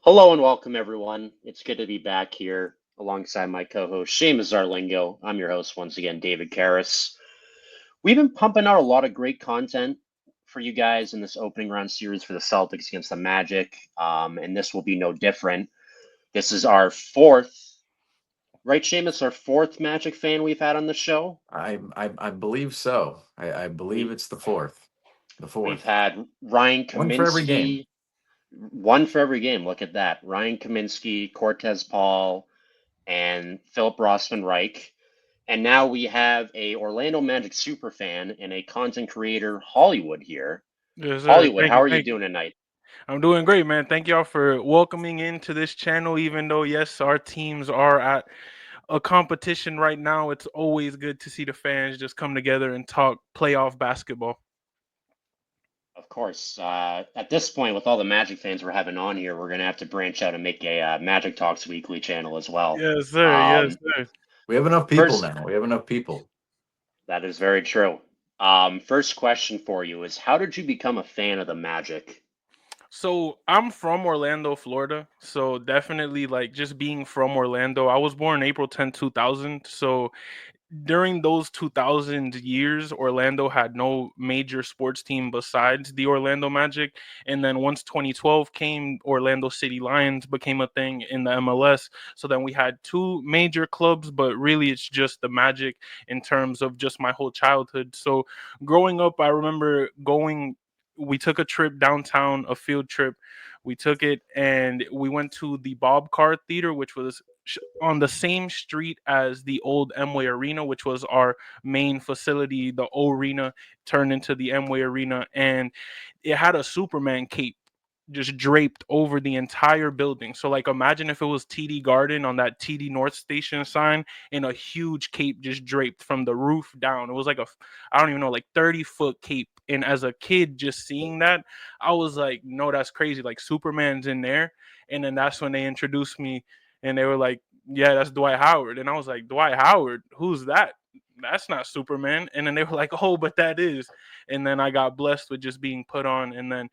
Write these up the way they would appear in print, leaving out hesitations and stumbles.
Hello and welcome, everyone. It's good to be back here alongside my co-host Seamus Zarlingo. I'm your host once again, David Caires. We've been pumping out a lot of great content for you guys in this opening round series for the Celtics against the Magic, and this will be no different. This is our fourth, right, Seamus? Our fourth Magic fan we've had on the show. I believe so. I believe We it's the fourth. The we've fourth. had Ryan One for every game. Kaminsky, one for every game. Look at that, Ryan Kaminsky, Cortez Paul, and Philip Rossman Reich. And now we have a Orlando Magic superfan and a content creator, Hollywood here. Yes, sir. Hollywood, Thank how you. are you Thank you. doing tonight? I'm doing great, man. Thank y'all for welcoming into this channel. Even though, yes, our teams are at a competition right now, it's always good to see the fans just come together and talk playoff basketball. Of course. At this point, with all the Magic fans we're having on here, we're going to have to branch out and make a Magic Talks Weekly channel as well. Yes, sir. Yes, Um, sir. We have enough people first, now. We have enough people. that is very true. First question for you is, how did you become a fan of the Magic? So I'm from Orlando, Florida. So definitely, like, just being from Orlando. I was born April 10th, 2000. So during those 2000 years, Orlando had no major sports team besides the Orlando Magic. And then once 2012 came, Orlando City Lions became a thing in the MLS. So then we had two major clubs, but really it's just the Magic in terms of just my whole childhood. So growing up, I remember we took a trip downtown, a field trip. We took it and we went to the Bob Carr Theater, which was on the same street as the old Amway Arena, which was our main facility. The O Arena turned into the Amway Arena, and it had a Superman cape just draped over the entire building. So like imagine if it was TD Garden on that TD North Station sign and a huge cape just draped from the roof down. It was like I don't even know, like 30-foot cape. And as a kid just seeing that, I was like, no, that's crazy. Like Superman's in there. And then that's when they introduced me and they were like, yeah, that's Dwight Howard. And I was like, Dwight Howard? Who's that? That's not Superman. And then they were like, oh, but that is. And then I got blessed with just being put on. And then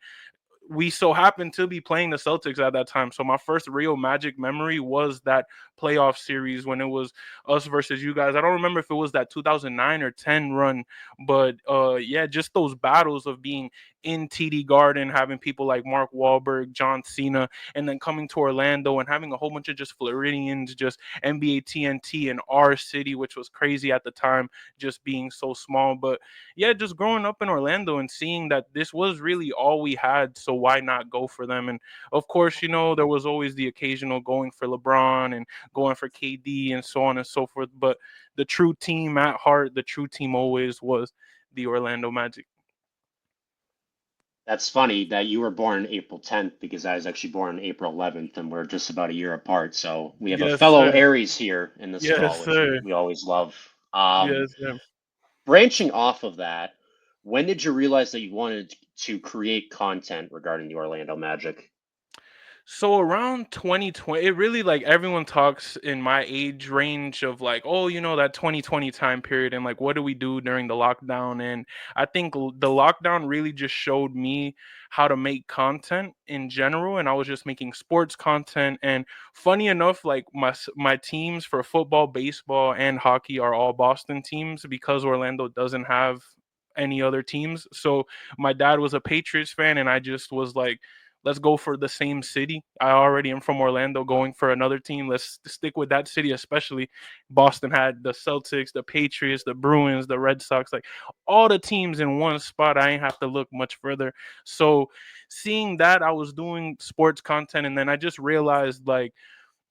we so happened to be playing the Celtics at that time. So my first real Magic memory was that playoff series when it was us versus you guys. I don't remember if it was that 2009 or 10 run, but yeah, just those battles of being in TD Garden, having people like Mark Wahlberg, John Cena, and then coming to Orlando and having a whole bunch of just Floridians, just NBA TNT in our city, which was crazy at the time, just being so small. But yeah, just growing up in Orlando and seeing that this was really all we had, so why not go for them? And of course, there was always the occasional going for LeBron and going for KD and so on and so forth. But the true team at heart, the true team always was the Orlando Magic. That's funny that you were born April 10th because I was actually born April 11th and we're just about a year apart. So we have a Yes, fellow sir. Aries here in this Yes, call, which we, sir. we always love. Yes, sir. Branching off of that, when did you realize that you wanted to create content regarding the Orlando Magic? So around 2020, it really like everyone talks in my age range of like, oh, that 2020 time period and like what do we do during the lockdown? And I think the lockdown really just showed me how to make content in general. And I was just making sports content. And funny enough, like my teams for football, baseball, and hockey are all Boston teams because Orlando doesn't have any other teams. So my dad was a Patriots fan, and I just was like, let's go for the same city. I already am from Orlando, going for another team. Let's stick with that city, especially Boston had the Celtics, the Patriots, the Bruins, the Red Sox, like all the teams in one spot. I ain't have to look much further. So seeing that, I was doing sports content, and then I just realized like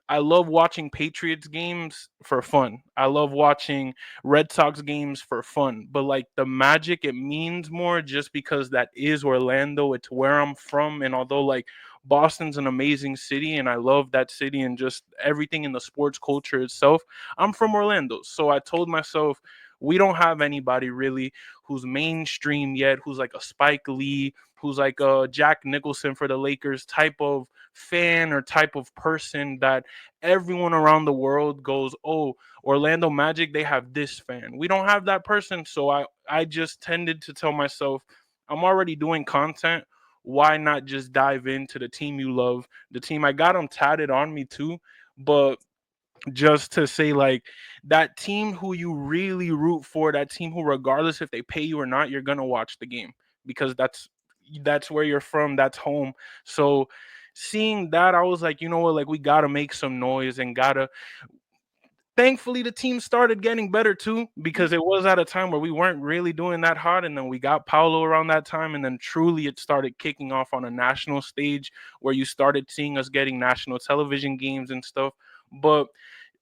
I love watching Patriots games for fun. I love watching Red Sox games for fun. But like the Magic, it means more just because that is Orlando. It's where I'm from. And although like Boston's an amazing city and I love that city and just everything in the sports culture itself, I'm from Orlando. So I told myself, we don't have anybody really who's mainstream yet, who's like a Spike Lee, who's like a Jack Nicholson for the Lakers type of fan or type of person that everyone around the world goes, oh, Orlando Magic, they have this fan. We don't have that person. So I just tended to tell myself, I'm already doing content. why not just dive into the team you love? The team, I got them tatted on me too, but just to say, like, that team who you really root for, that team who, regardless if they pay you or not, you're gonna watch the game because that's where you're from, that's home. So seeing that, I was like, you know what, like, we gotta make some noise and gotta. Thankfully, the team started getting better too, because it was at a time where we weren't really doing that hot, and then we got Paulo around that time, and then truly it started kicking off on a national stage where you started seeing us getting national television games and stuff. But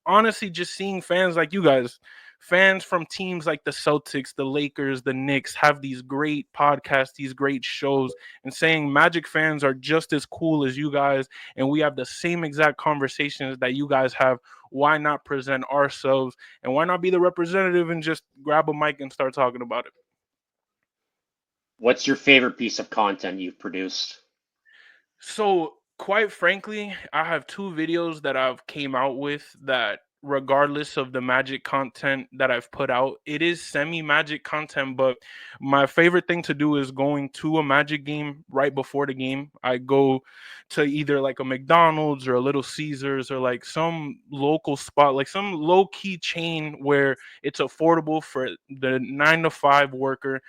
honestly, just seeing fans like you guys, fans from teams like the Celtics, the Lakers, the Knicks, have these great podcasts, these great shows, and saying Magic fans are just as cool as you guys, and we have the same exact conversations that you guys have. Why not present ourselves, and why not be the representative and just grab a mic and start talking about it? What's your favorite piece of content you've produced? So, quite frankly, I have two videos that I've came out with that, regardless of the Magic content that I've put out, it is semi-Magic content, but my favorite thing to do is going to a Magic game right before the game. I go to either like a McDonald's or a Little Caesars or like some local spot, like some low-key chain where it's affordable for the 9 to 5 worker.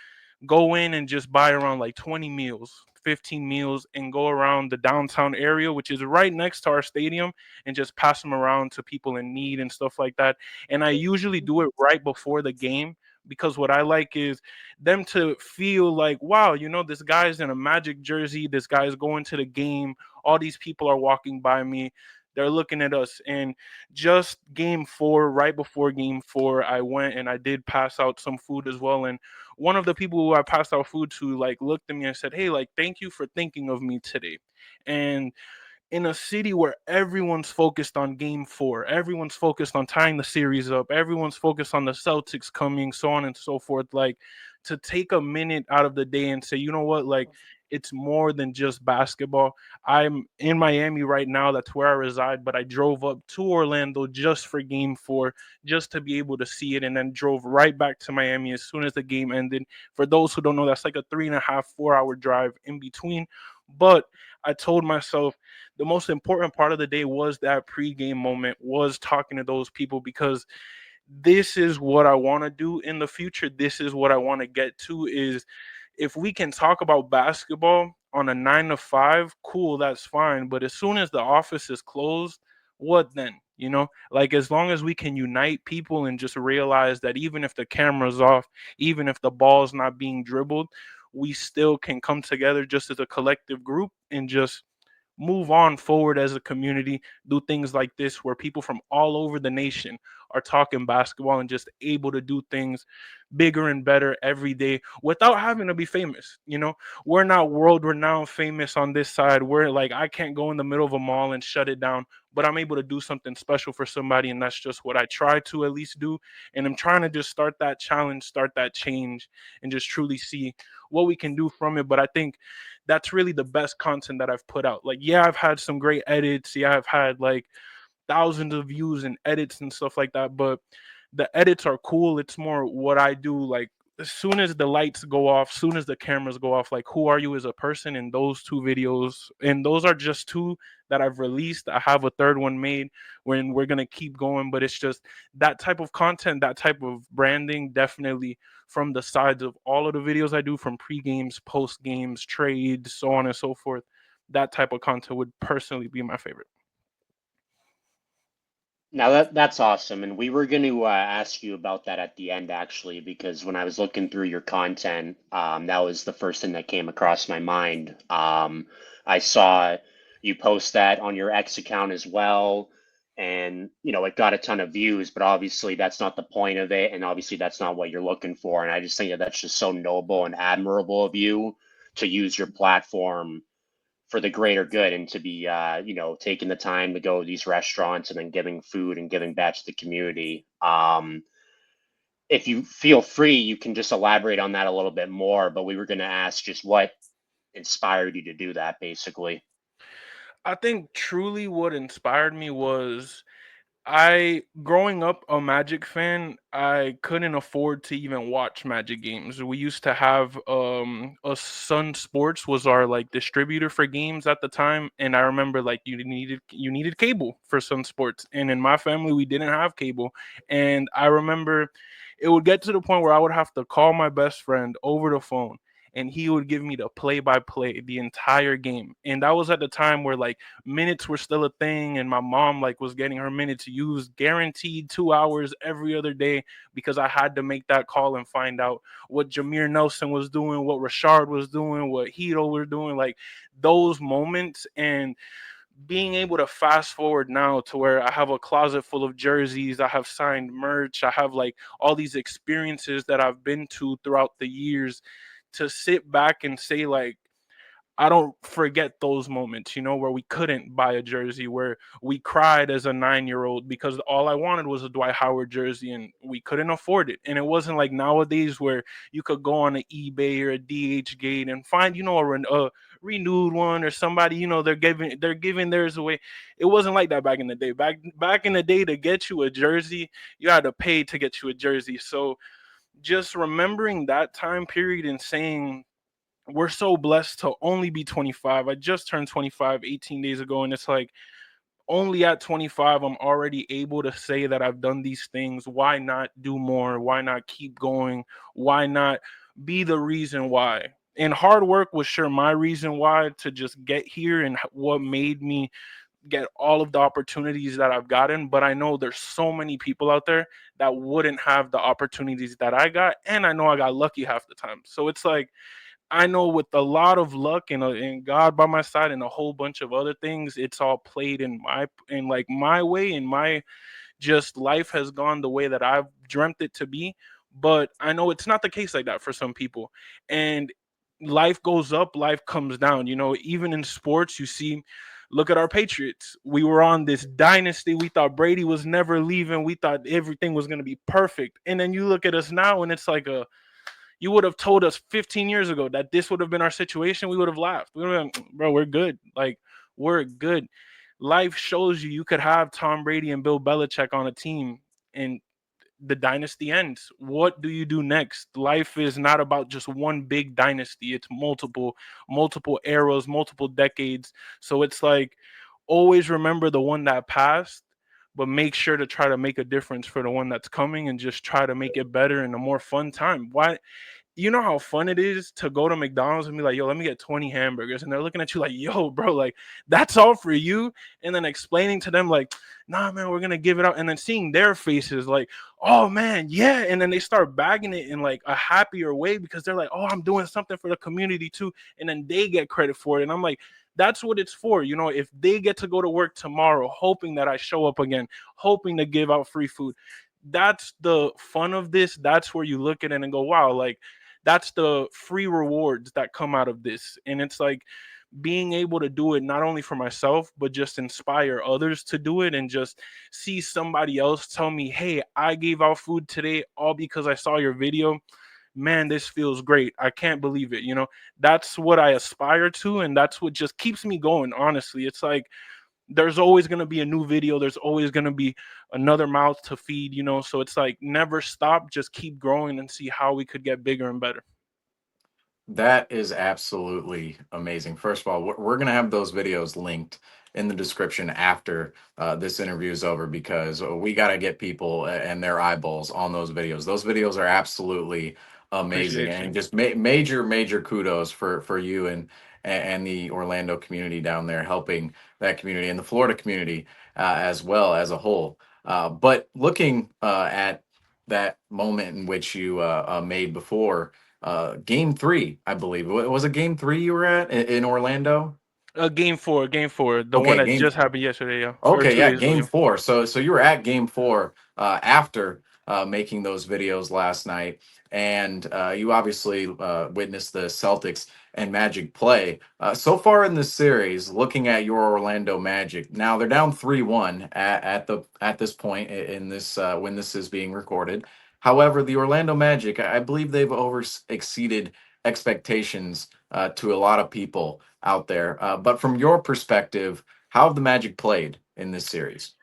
Go in and just buy around like 20 meals, 15 meals, and go around the downtown area, which is right next to our stadium, and just pass them around to people in need and stuff like that. And I usually do it right before the game, because what I like is them to feel like, wow, this guy's in a Magic jersey, this guy's going to the game, all these people are walking by me, they're looking at us. And just game 4, right before game 4, I went and I did pass out some food as well. And one of the people who I passed out food to, like, looked at me and said, "Hey, like, thank you for thinking of me today." And in a city where everyone's focused on game 4, everyone's focused on tying the series up, everyone's focused on the Celtics coming, so on and so forth, like, to take a minute out of the day and say, you know what, like, it's more than just basketball. I'm in Miami right now, that's where I reside, but I drove up to Orlando just for game 4, just to be able to see it, and then drove right back to Miami as soon as the game ended. For those who don't know, that's like a 3.5, 4 hour drive in between. But I told myself the most important part of the day was that pregame moment, was talking to those people, because this is what I want to do in the future. This is what I want to get to, is if we can talk about basketball on a 9 to 5, cool, that's fine. But as soon as the office is closed, what then? Like, as long as we can unite people and just realize that even if the camera's off, even if the ball's not being dribbled, we still can come together just as a collective group and just move on forward as a community, do things like this where people from all over the nation are talking basketball and just able to do things bigger and better every day without having to be famous. We're not world renowned famous on this side. We're like, I can't go in the middle of a mall and shut it down, but I'm able to do something special for somebody. And that's just what I try to at least do. And I'm trying to just start that challenge, start that change, and just truly see what we can do from it. But I think that's really the best content that I've put out. Like, yeah, I've had some great edits. Yeah, I've had like thousands of views and edits and stuff like that. But the edits are cool. It's more what I do. Like, as soon as the lights go off, soon as the cameras go off, like, who are you as a person in those 2 videos? And those are just 2 that I've released. I have a third one made when we're gonna keep going. But it's just that type of content, that type of branding, definitely from the sides of all of the videos I do, from pre-games, post-games, trades, so on and so forth. That type of content would personally be my favorite. Now that's awesome, and we were going to ask you about that at the end actually, because when I was looking through your content, that was the first thing that came across my mind. I saw you post that on your X account as well, and it got a ton of views, but obviously that's not the point of it, and obviously that's not what you're looking for. And I just think that that's just so noble and admirable of you to use your platform for the greater good, and to be taking the time to go to these restaurants and then giving food and giving back to the community. If you feel free, you can just elaborate on that a little bit more, but we were going to ask just what inspired you to do that, basically. I think truly what inspired me was Growing up a Magic fan, I couldn't afford to even watch Magic games. We used to have a Sun Sports was our like distributor for games at the time, and I remember like you needed cable for Sun Sports, and in my family we didn't have cable, and I remember it would get to the point where I would have to call my best friend over the phone, and he would give me the play by play the entire game, and that was at the time where like minutes were still a thing, and my mom like was getting her minutes used guaranteed 2 hours every other day because I had to make that call and find out what Jameer Nelson was doing, what Rashard was doing, what Hito were doing, like those moments. And being able to fast forward now to where I have a closet full of jerseys, I have signed merch, I have like all these experiences that I've been to throughout the years, to sit back and say like I don't forget those moments, where we couldn't buy a jersey, where we cried as a 9-year-old because all I wanted was a Dwight Howard jersey and we couldn't afford it. And it wasn't like nowadays where you could go on an eBay or a DH Gate and find, a renewed one, or somebody, they're giving theirs away. It wasn't like that back in the day. Back in the day, to get you a jersey, you had to pay to get you a jersey. So just remembering that time period and saying we're so blessed to only be 25. I just turned 25 18 days ago, and it's like only at 25 I'm already able to say that I've done these things. Why not do more? Why not keep going? Why not be the reason why? And hard work was sure my reason why to just get here, and what made me get all of the opportunities that I've gotten. But I know there's so many people out there that wouldn't have the opportunities that I got, and I know I got lucky half the time. So it's like I know with a lot of luck and God by my side and a whole bunch of other things, it's all played in like my way, and my just life has gone the way that I've dreamt it to be. But I know it's not the case like that for some people. And life goes up, life comes down. Even in sports, you see, look at our Patriots. We were on this dynasty. We thought Brady was never leaving. We thought everything was going to be perfect. And then you look at us now, and it's like you would have told us 15 years ago that this would have been our situation, we would have laughed. We would have been, bro, we're good. Like, we're good. Life shows you could have Tom Brady and Bill Belichick on a team, and the dynasty ends. What do you do next? Life is not about just one big dynasty. It's multiple eras, multiple decades. So it's like always remember the one that passed, but make sure to try to make a difference for the one that's coming, and just try to make it better and a more fun time. Why You know how fun it is to go to McDonald's and be like, yo, let me get 20 hamburgers. And they're looking at you like, yo, bro, like, that's all for you. And then explaining to them, like, nah, man, we're going to give it out. And then seeing their faces like, oh, man, yeah. And then they start bagging it in like a happier way because they're like, oh, I'm doing something for the community too. And then they get credit for it. And I'm like, that's what it's for. If they get to go to work tomorrow, hoping that I show up again, hoping to give out free food, that's the fun of this. That's where you look at it and go, wow, like, that's the free rewards that come out of this. And it's like being able to do it not only for myself, but just inspire others to do it, and just see somebody else tell me, hey, I gave out food today all because I saw your video. Man, this feels great. I can't believe it. That's what I aspire to. And that's what just keeps me going. Honestly, it's like there's always going to be a new video. There's always going to be another mouth to feed, so it's like never stop, just keep growing and see how we could get bigger and better. That is absolutely amazing. First of all, we're going to have those videos linked in the description after this interview is over, because we got to get people and their eyeballs on those videos. Those videos are absolutely amazing, Appreciate and you. just major kudos for you and the Orlando community down there, helping that community and the Florida community as well as a whole. But looking at that moment in which you made before game three, I believe. Was it game three you were at in Orlando? Game four, the one Okay, that game. just happened yesterday, yeah, or Okay, two yeah, days ago, game yeah. four. So you were at game four after making those videos last night, and you obviously witnessed the Celtics and Magic play. So far in this series, looking at your Orlando Magic, now they're down 3-1 at this point in this when this is being recorded. However, the Orlando Magic, I believe they've over exceeded expectations to a lot of people out there. But from your perspective, how have the Magic played in this series?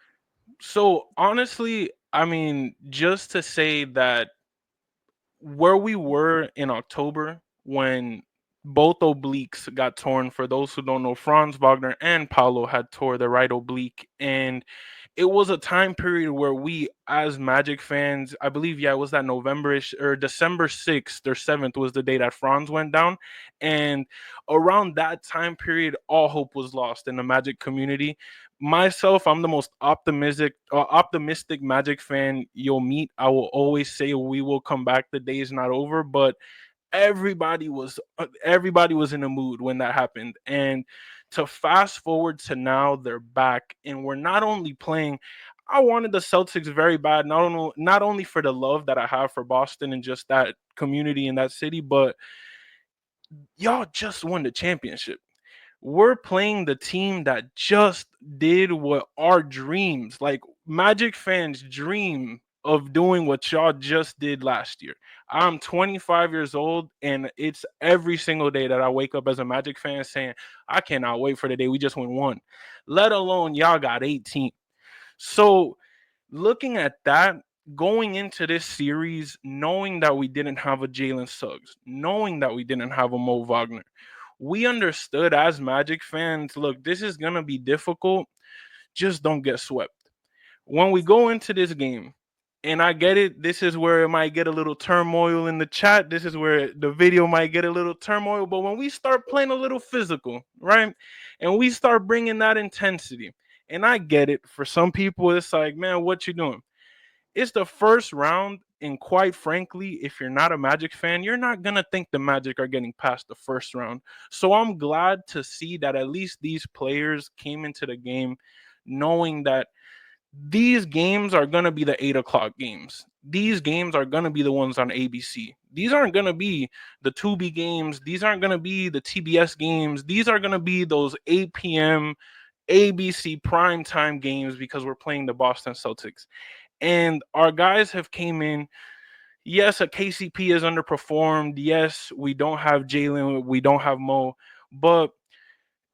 So honestly, I mean, just to say that where we were in October when both obliques got torn. For those who don't know, Franz Wagner and Paulo had tore the right oblique, and it was a time period where we, as Magic fans, I believe, yeah, it was that Novemberish or December 6th or 7th was the day that Franz went down, and around that time period, all hope was lost in the Magic community. Myself, I'm the most optimistic Magic fan you'll meet. I will always say we will come back. The day is not over, but everybody was in a mood when that happened. And to fast forward to now, they're back, and we're not only playing. I wanted the Celtics very bad, not only for the love that I have for Boston and just that community in that city, but y'all just won the championship. We're playing the team that just did what our dreams, like Magic fans dream of doing what y'all just did last year. I'm 25 years old, and it's every single day that I wake up as a Magic fan saying, I cannot wait for the day we just win one, let alone y'all got 18. So looking at that, going into this series, knowing that we didn't have a Jalen Suggs, knowing that we didn't have a Mo Wagner, we understood as Magic fans, look, this is going to be difficult. Just don't get swept. When we go into this game, and I get it, this is where it might get a little turmoil in the chat. This is where the video might get a little turmoil. But when we start playing a little physical, right? And we start bringing that intensity, and I get it. For some people, it's like, man, what you doing? It's the first round, and quite frankly, if you're not a Magic fan, you're not gonna think the Magic are getting past the first round. So I'm glad to see that at least these players came into the game knowing that these games are gonna be the 8 o'clock games. These games are gonna be the ones on ABC. These aren't gonna be the Tubi games. These aren't gonna be the TBS games. These are gonna be those 8 p.m. ABC primetime games because we're playing the Boston Celtics. And our guys have came in. Yes, a KCP is underperformed. Yes, we don't have Jalen. We don't have Mo. But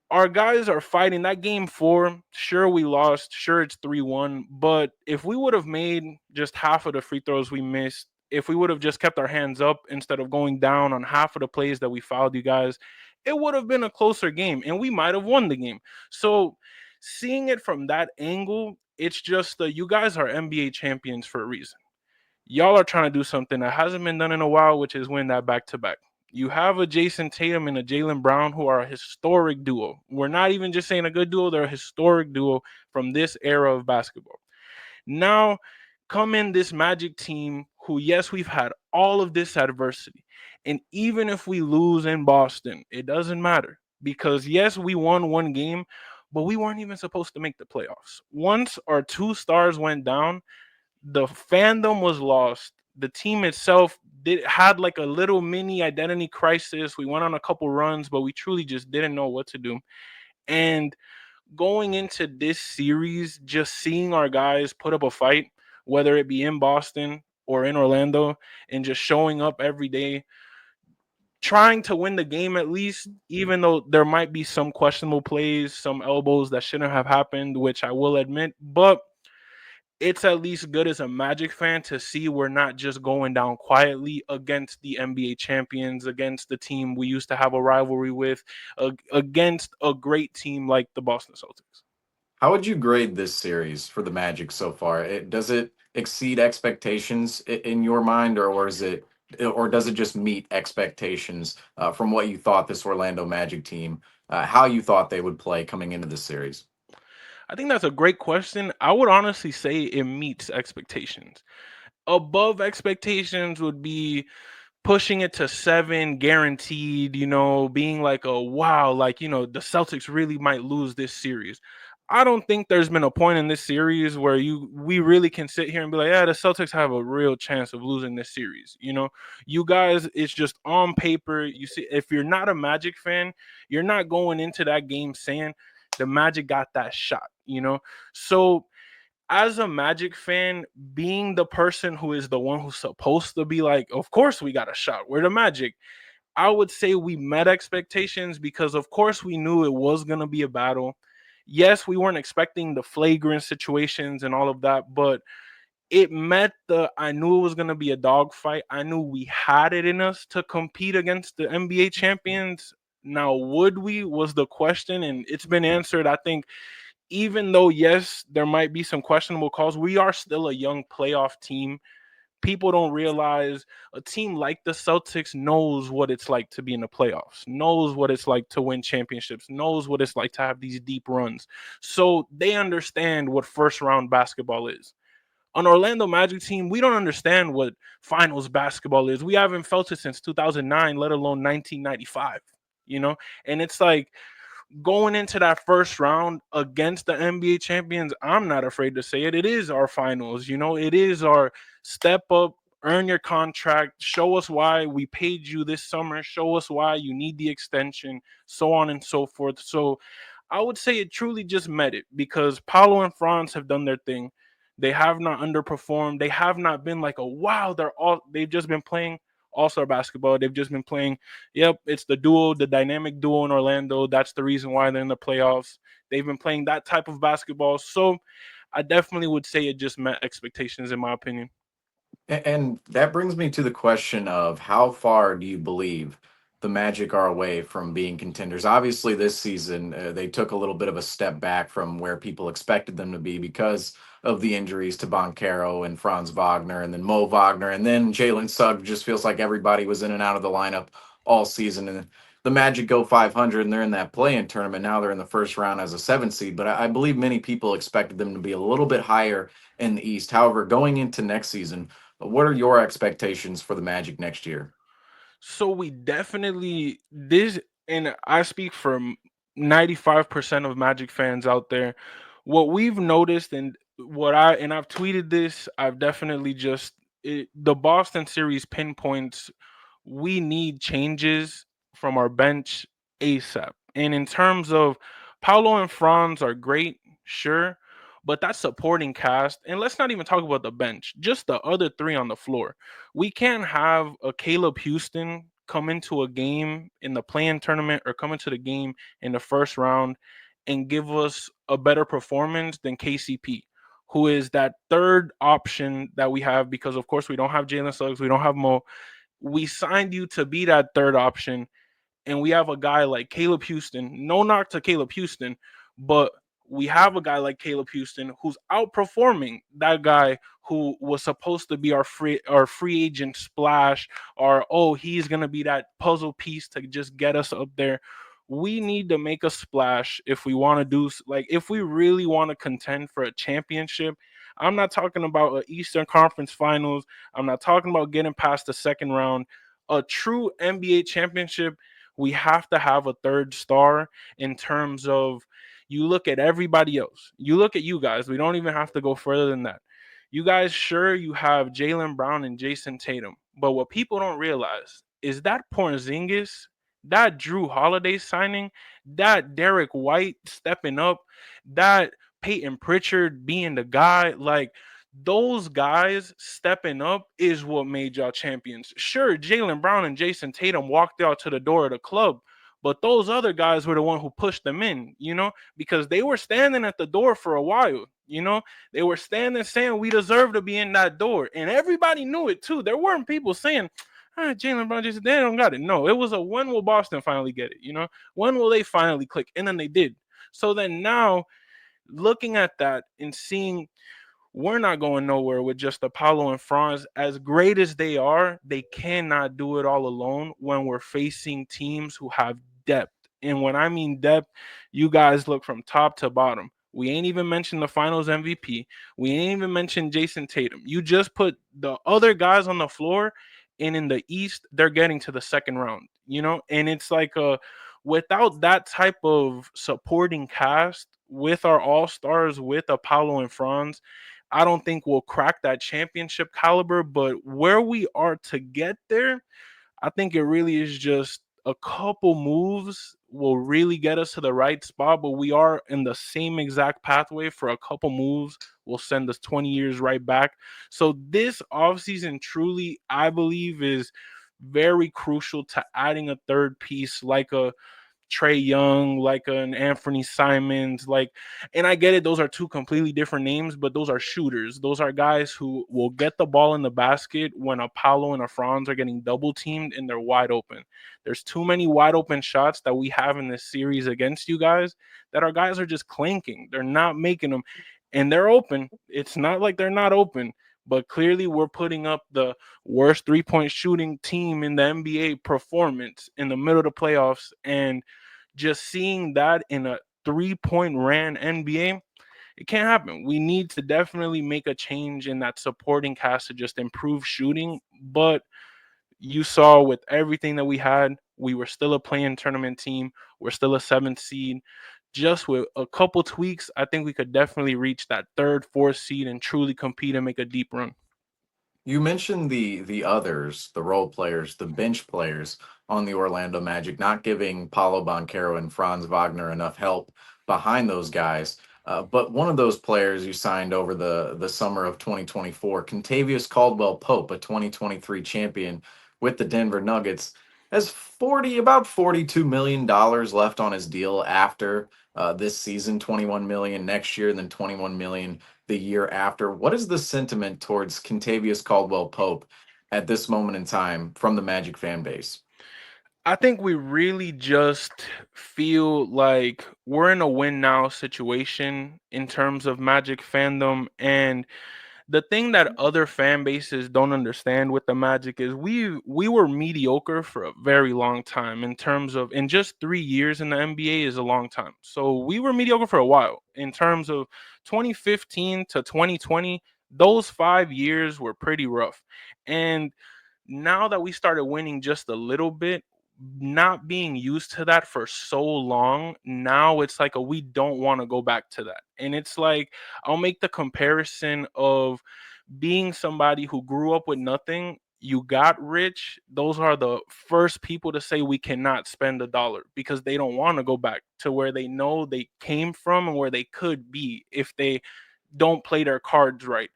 our guys are fighting that game 4. Sure, we lost. Sure, it's 3-1. But if we would have made just half of the free throws we missed, if we would have just kept our hands up instead of going down on half of the plays that we fouled you guys, it would have been a closer game and we might have won the game. So seeing it from that angle, it's just you guys are NBA champions for a reason. Y'all are trying to do something that hasn't been done in a while, which is win that back to back. You have a Jason Tatum and a Jaylen Brown who are a historic duo. We're not even just saying a good duo, they're a historic duo from this era of basketball. Now, come in this Magic team who, yes, we've had all of this adversity. And even if we lose in Boston, it doesn't matter because, yes, we won one game, but we weren't even supposed to make the playoffs. Once our 2 stars went down, the fandom was lost. The team itself had like a little mini identity crisis. We went on a couple runs, but we truly just didn't know what to do. And going into this series, just seeing our guys put up a fight, whether it be in Boston or in Orlando, and just showing up every day, trying to win the game at least, even though there might be some questionable plays, some elbows that shouldn't have happened, which I will admit, but it's at least good as a Magic fan to see we're not just going down quietly against the NBA champions, against the team we used to have a rivalry with, against a great team like the Boston Celtics. How would you grade this series for the Magic so far? Does it exceed expectations in your mind, or does it just meet expectations from what you thought this Orlando Magic team, how you thought they would play coming into the series? I think that's a great question. I would honestly say it meets expectations. Above expectations would be pushing it to 7 guaranteed, being like a wow, like, the Celtics really might lose this series. I don't think there's been a point in this series where we really can sit here and be like, yeah, the Celtics have a real chance of losing this series. You guys, it's just on paper. You see, if you're not a Magic fan, you're not going into that game saying the Magic got that shot. So as a Magic fan, being the person who is the one who's supposed to be like, of course we got a shot. We're the Magic. I would say we met expectations because, of course, we knew it was going to be a battle. Yes, we weren't expecting the flagrant situations and all of that, but it met I knew it was going to be a dogfight. I knew we had it in us to compete against the NBA champions. Now, would we was the question, and it's been answered. I think even though, yes, there might be some questionable calls, we are still a young playoff team. People don't realize a team like the Celtics knows what it's like to be in the playoffs, knows what it's like to win championships, knows what it's like to have these deep runs. So they understand what first round basketball is. An Orlando Magic team, we don't understand what finals basketball is. We haven't felt it since 2009, let alone 1995, you know? And it's like, going into that first round against the NBA champions, I'm not afraid to say it. It is our finals. It is our step up, earn your contract, show us why we paid you this summer, show us why you need the extension, so on and so forth. So I would say it truly just met it because Paolo and Franz have done their thing. They have not underperformed. They have not been like a wow. They've just been playing all-star basketball. They've just been playing. Yep, it's the duo, the dynamic duo in Orlando. That's the reason why they're in the playoffs. They've been playing that type of basketball. So I definitely would say it just met expectations, in my opinion. And that brings me to the question of how far do you believe the Magic are away from being contenders? Obviously, this season, they took a little bit of a step back from where people expected them to be because of the injuries to Boncaro and Franz Wagner and then Mo Wagner. And then Jalen Sugg just feels like everybody was in and out of the lineup all season. And the Magic go 500 and they're in that play-in tournament. Now they're in the first round as a 7 seed. But I believe many people expected them to be a little bit higher in the East. However, going into next season, what are your expectations for the Magic next year? So we definitely this, and I speak for 95% of Magic fans out there. What we've noticed, and I've tweeted this, I've definitely the Boston series pinpoints we need changes from our bench ASAP. And in terms of Paulo and Franz are great, sure, but that's supporting cast. And let's not even talk about the bench, just the other three on the floor. We can't have a Caleb Houston come into a game in the play-in tournament or come into the game in the first round and give us a better performance than KCP, who is that third option that we have because, of course, we don't have Jalen Suggs, we don't have Mo. We signed you to be that third option, and we have a guy like Caleb Houston. No knock to Caleb Houston, but we have a guy like Caleb Houston who's outperforming that guy who was supposed to be our free agent splash, or he's gonna be that puzzle piece to just get us up there. We need to make a splash if we want to if we really want to contend for a championship. I'm not talking about an Eastern Conference Finals. I'm not talking about getting past the second round. A true NBA championship, we have to have a third star in terms of you look at everybody else. You look at you guys. We don't even have to go further than that. You guys, sure, you have Jaylen Brown and Jason Tatum. But what people don't realize is that Porzingis, that Drew Holiday signing, that Derek White stepping up, that Peyton Pritchard being the guy, like those guys stepping up is what made y'all champions. Sure, Jaylen Brown and Jason Tatum walked out to the door of the club, but those other guys were the one who pushed them in, because they were standing at the door for a while. They were standing saying we deserve to be in that door, and everybody knew it too. There weren't people saying, Jaylen Brown, Jason, they don't got it. No, it was a when will Boston finally get it? When will they finally click? And then they did. So then now, looking at that and seeing we're not going nowhere with just Apollo and Franz. As great as they are, they cannot do it all alone when we're facing teams who have depth. And when I mean depth, you guys look from top to bottom. We ain't even mentioned the finals MVP. We ain't even mentioned Jason Tatum. You just put the other guys on the floor, and in the East, they're getting to the second round, And it's like without that type of supporting cast with our all-stars, with Apollo and Franz, I don't think we'll crack that championship caliber, but where we are to get there, I think it really is just a couple moves will really get us to the right spot, but we are in the same exact pathway for a couple moves will send us 20 years right back. So this offseason truly, I believe, is very crucial to adding a third piece like a Trey Young, like an Anthony Simons, like, and I get it, those are two completely different names, but those are shooters. Those are guys who will get the ball in the basket when a Paolo and a Franz are getting double teamed and they're wide open. There's too many wide open shots that we have in this series against you guys that our guys are just clanking. They're not making them, and they're open. It's not like they're not open, but clearly we're putting up the worst 3-point shooting team in the NBA performance in the middle of the playoffs. And just seeing that in a 3-point ran NBA, it can't happen. We need to definitely make a change in that supporting cast to just improve shooting. But you saw with everything that we had, we were still a play-in tournament team. We're still a 7th seed. Just with a couple tweaks, I think we could definitely reach that 3rd, 4th seed and truly compete and make a deep run. You mentioned the others, the role players, the bench players on the Orlando Magic, not giving Paulo Banchero and Franz Wagner enough help behind those guys. But one of those players you signed over the summer of 2024, Kentavious Caldwell Pope, a 2023 champion with the Denver Nuggets, has about $42 million left on his deal after this season, 21 million next year, and then 21 million the year after. What is the sentiment towards Kentavious Caldwell Pope at this moment in time from the Magic fan base? I think we really just feel like we're in a win now situation in terms of Magic fandom. And the thing that other fan bases don't understand with the Magic is we were mediocre for a very long time in terms of, in just 3 years in the NBA is a long time. So we were mediocre for a while in terms of 2015 to 2020. Those 5 years were pretty rough. And now that we started winning just a little bit, not being used to that for so long, now it's like we don't want to go back to that. And it's like, I'll make the comparison of being somebody who grew up with nothing. You got rich, those are the first people to say we cannot spend a dollar because they don't want to go back to where they know they came from and where they could be if they don't play their cards right.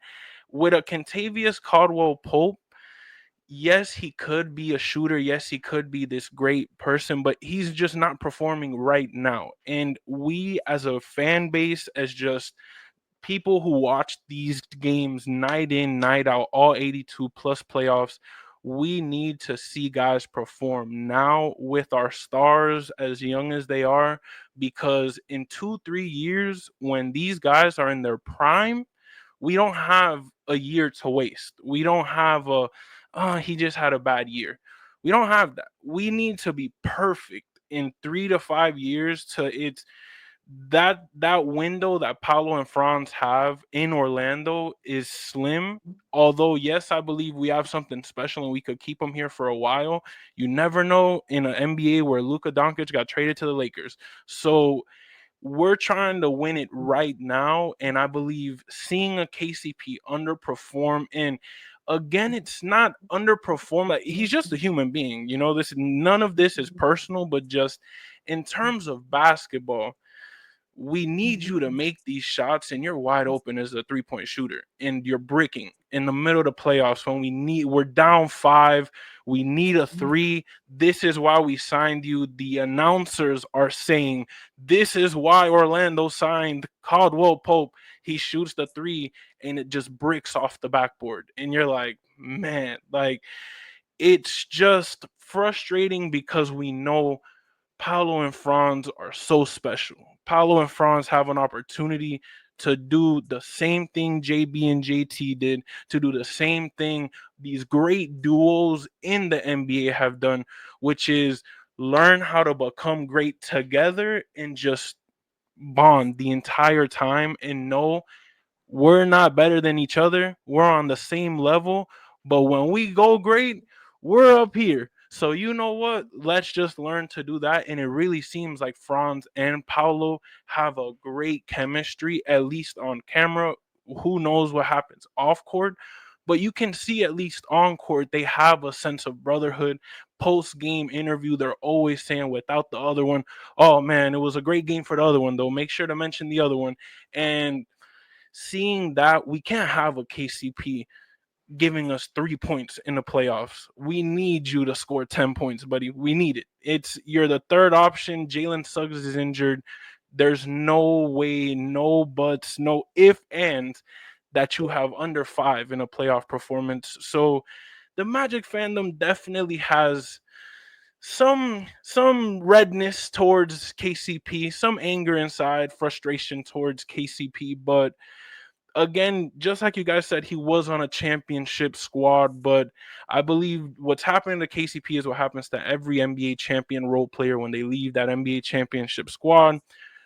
With a Kentavious Caldwell Pope, yes, he could be a shooter. Yes, he could be this great person, but he's just not performing right now. And we, as a fan base, as just people who watch these games night in, night out, all 82 plus playoffs, we need to see guys perform now with our stars as young as they are, because in 2, 3 years, when these guys are in their prime, we don't have a year to waste. We don't have he just had a bad year. We don't have that. We need to be perfect in 3 to 5 years to it's that window that Paulo and Franz have in Orlando is slim. Although, yes, I believe we have something special and we could keep them here for a while. You never know in an NBA where Luka Doncic got traded to the Lakers. So we're trying to win it right now. And I believe seeing a KCP underperform, and again, it's not underperform. Like, he's just a human being. None of this is personal, but just in terms of basketball, we need you to make these shots and you're wide open as a 3-point shooter and you're bricking in the middle of the playoffs when we're down 5, we need a 3. This is why we signed you. The announcers are saying this is why Orlando signed Caldwell Pope. He shoots the 3 and it just bricks off the backboard, and you're like, man, like, it's just frustrating because we know Paulo and Franz are so special. Paulo and Franz have an opportunity to do the same thing JB and JT did, to do the same thing these great duos in the NBA have done, which is learn how to become great together and just bond the entire time and know we're not better than each other. We're on the same level. But when we go great, we're up here. So you know what? Let's just learn to do that. And it really seems like Franz and Paulo have a great chemistry, at least on camera. Who knows what happens off court? But you can see at least on court, they have a sense of brotherhood. Post game interview, they're always saying without the other one, oh man, it was a great game for the other one, though. Make sure to mention the other one. And seeing that, we can't have a KCP giving us 3 points in the playoffs. We need you to score 10 points, buddy. We need it. You're the third option. Jalen Suggs is injured. There's no way, no buts, no if ands that you have under 5 in a playoff performance. So the Magic fandom definitely has some redness towards KCP, some anger inside, frustration towards KCP, but again, just like you guys said, he was on a championship squad, but I believe what's happening to KCP is what happens to every NBA champion role player when they leave that NBA championship squad.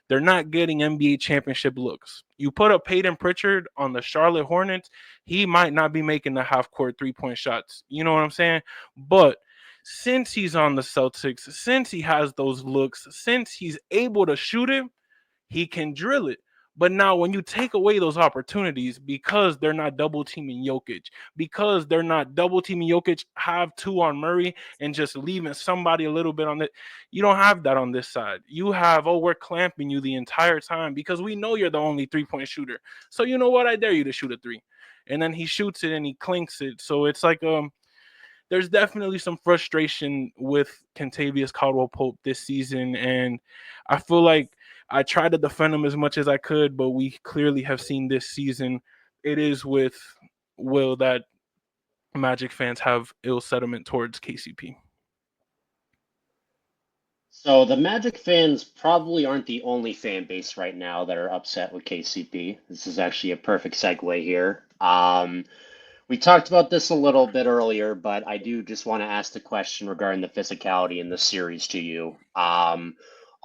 They're not getting NBA championship looks. You put up Peyton Pritchard on the Charlotte Hornets, he might not be making the half-court three-point shots. You know what I'm saying? But since he's on the Celtics, since he has those looks, since he's able to shoot it, he can drill it. But now when you take away those opportunities because they're not double teaming Jokic, because they're not double teaming Jokic, have 2 on Murray and just leaving somebody a little bit on it, you don't have that on this side. You have, oh, we're clamping you the entire time because we know you're the only 3-point shooter. So you know what? I dare you to shoot a 3. And then he shoots it and he clinks it. So it's like there's definitely some frustration with Kentavious Caldwell-Pope this season, and I feel like I tried to defend him as much as I could, but we clearly have seen this season it is with Will that Magic fans have ill sentiment towards KCP. So the Magic fans probably aren't the only fan base right now that are upset with KCP. This is actually a perfect segue here. We talked about this a little bit earlier, but I do just want to ask the question regarding the physicality in the series to you.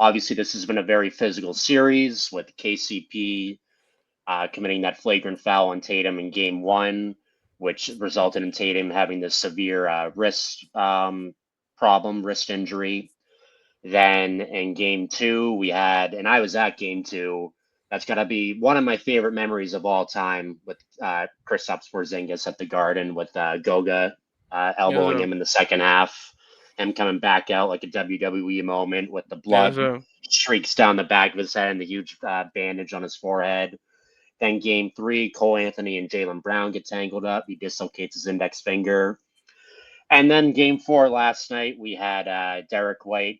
Obviously, this has been a very physical series with KCP committing that flagrant foul on Tatum in Game 1, which resulted in Tatum having this severe wrist problem, wrist injury. Then in Game 2, we had, and I was at Game 2. That's got to be one of my favorite memories of all time with Kristaps Porzingis at the Garden with Goga elbowing him in the second half. Him coming back out like a WWE moment with the blood streaks down the back of his head and the huge bandage on his forehead. Then Game 3, Cole Anthony and Jaylen Brown get tangled up. He dislocates his index finger. And then Game 4 last night, we had Derek White.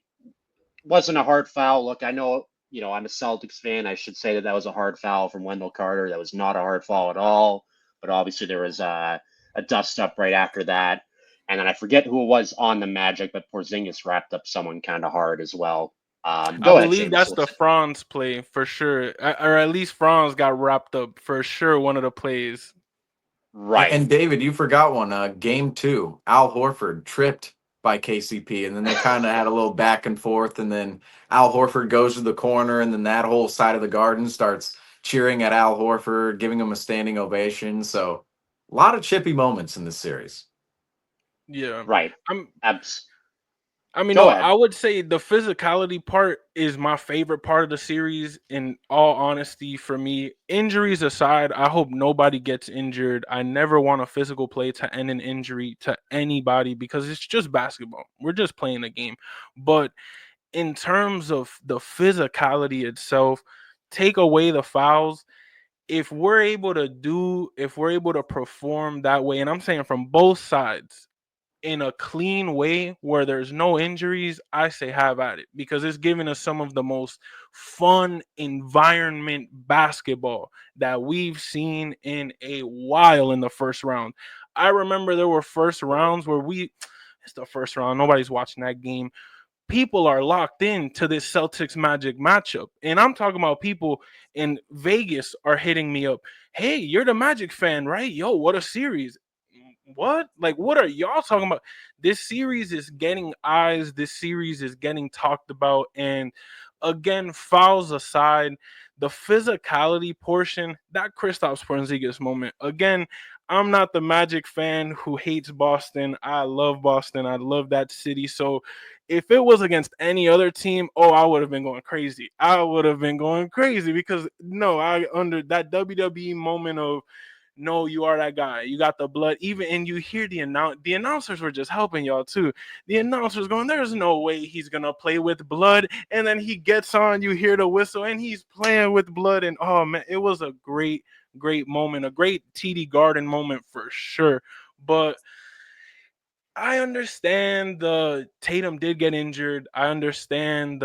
Wasn't a hard foul. Look, I know, I'm a Celtics fan. I should say that was a hard foul from Wendell Carter. That was not a hard foul at all. But obviously there was a dust up right after that. And then I forget who it was on the Magic, but Porzingis wrapped up someone kind of hard as well. I believe that's the Franz play for sure. Or at least Franz got wrapped up for sure, one of the plays. Right. And David, you forgot one. Game 2, Al Horford tripped by KCP, and then they kind of had a little back and forth, and then Al Horford goes to the corner, and then that whole side of the Garden starts cheering at Al Horford, giving him a standing ovation. So a lot of chippy moments in this series. Yeah. Right. I would say the physicality part is my favorite part of the series, in all honesty. For me, injuries aside, I hope nobody gets injured. I never want a physical play to end an injury to anybody because it's just basketball. We're just playing a game. But in terms of the physicality itself, take away the fouls. If we're able to perform that way, and I'm saying from both sides, in a clean way where there's no injuries, I say have at it, because it's giving us some of the most fun environment basketball that we've seen in a while in the first round. I remember there were first rounds where it's the first round, nobody's watching that game. People are locked in to this Celtics Magic matchup. And I'm talking about people in Vegas are hitting me up. Hey, you're the Magic fan, right? Yo, what a series. What? Like, what are y'all talking about? This series is getting eyes. This series is getting talked about. And again, fouls aside, the physicality portion, that Kristaps Porzingis moment. Again, I'm not the Magic fan who hates Boston. I love Boston. I love that city. So if it was against any other team, I would have been going crazy. I would have been going crazy because under that WWE moment of no, you are that guy. You got the blood. Even and you hear the announcers were just helping y'all too. The announcers going, there's no way he's gonna play with blood. And then he gets on, you hear the whistle, and he's playing with blood. And oh man, it was a great moment, a great TD Garden moment for sure. But I understand the Tatum did get injured. I understand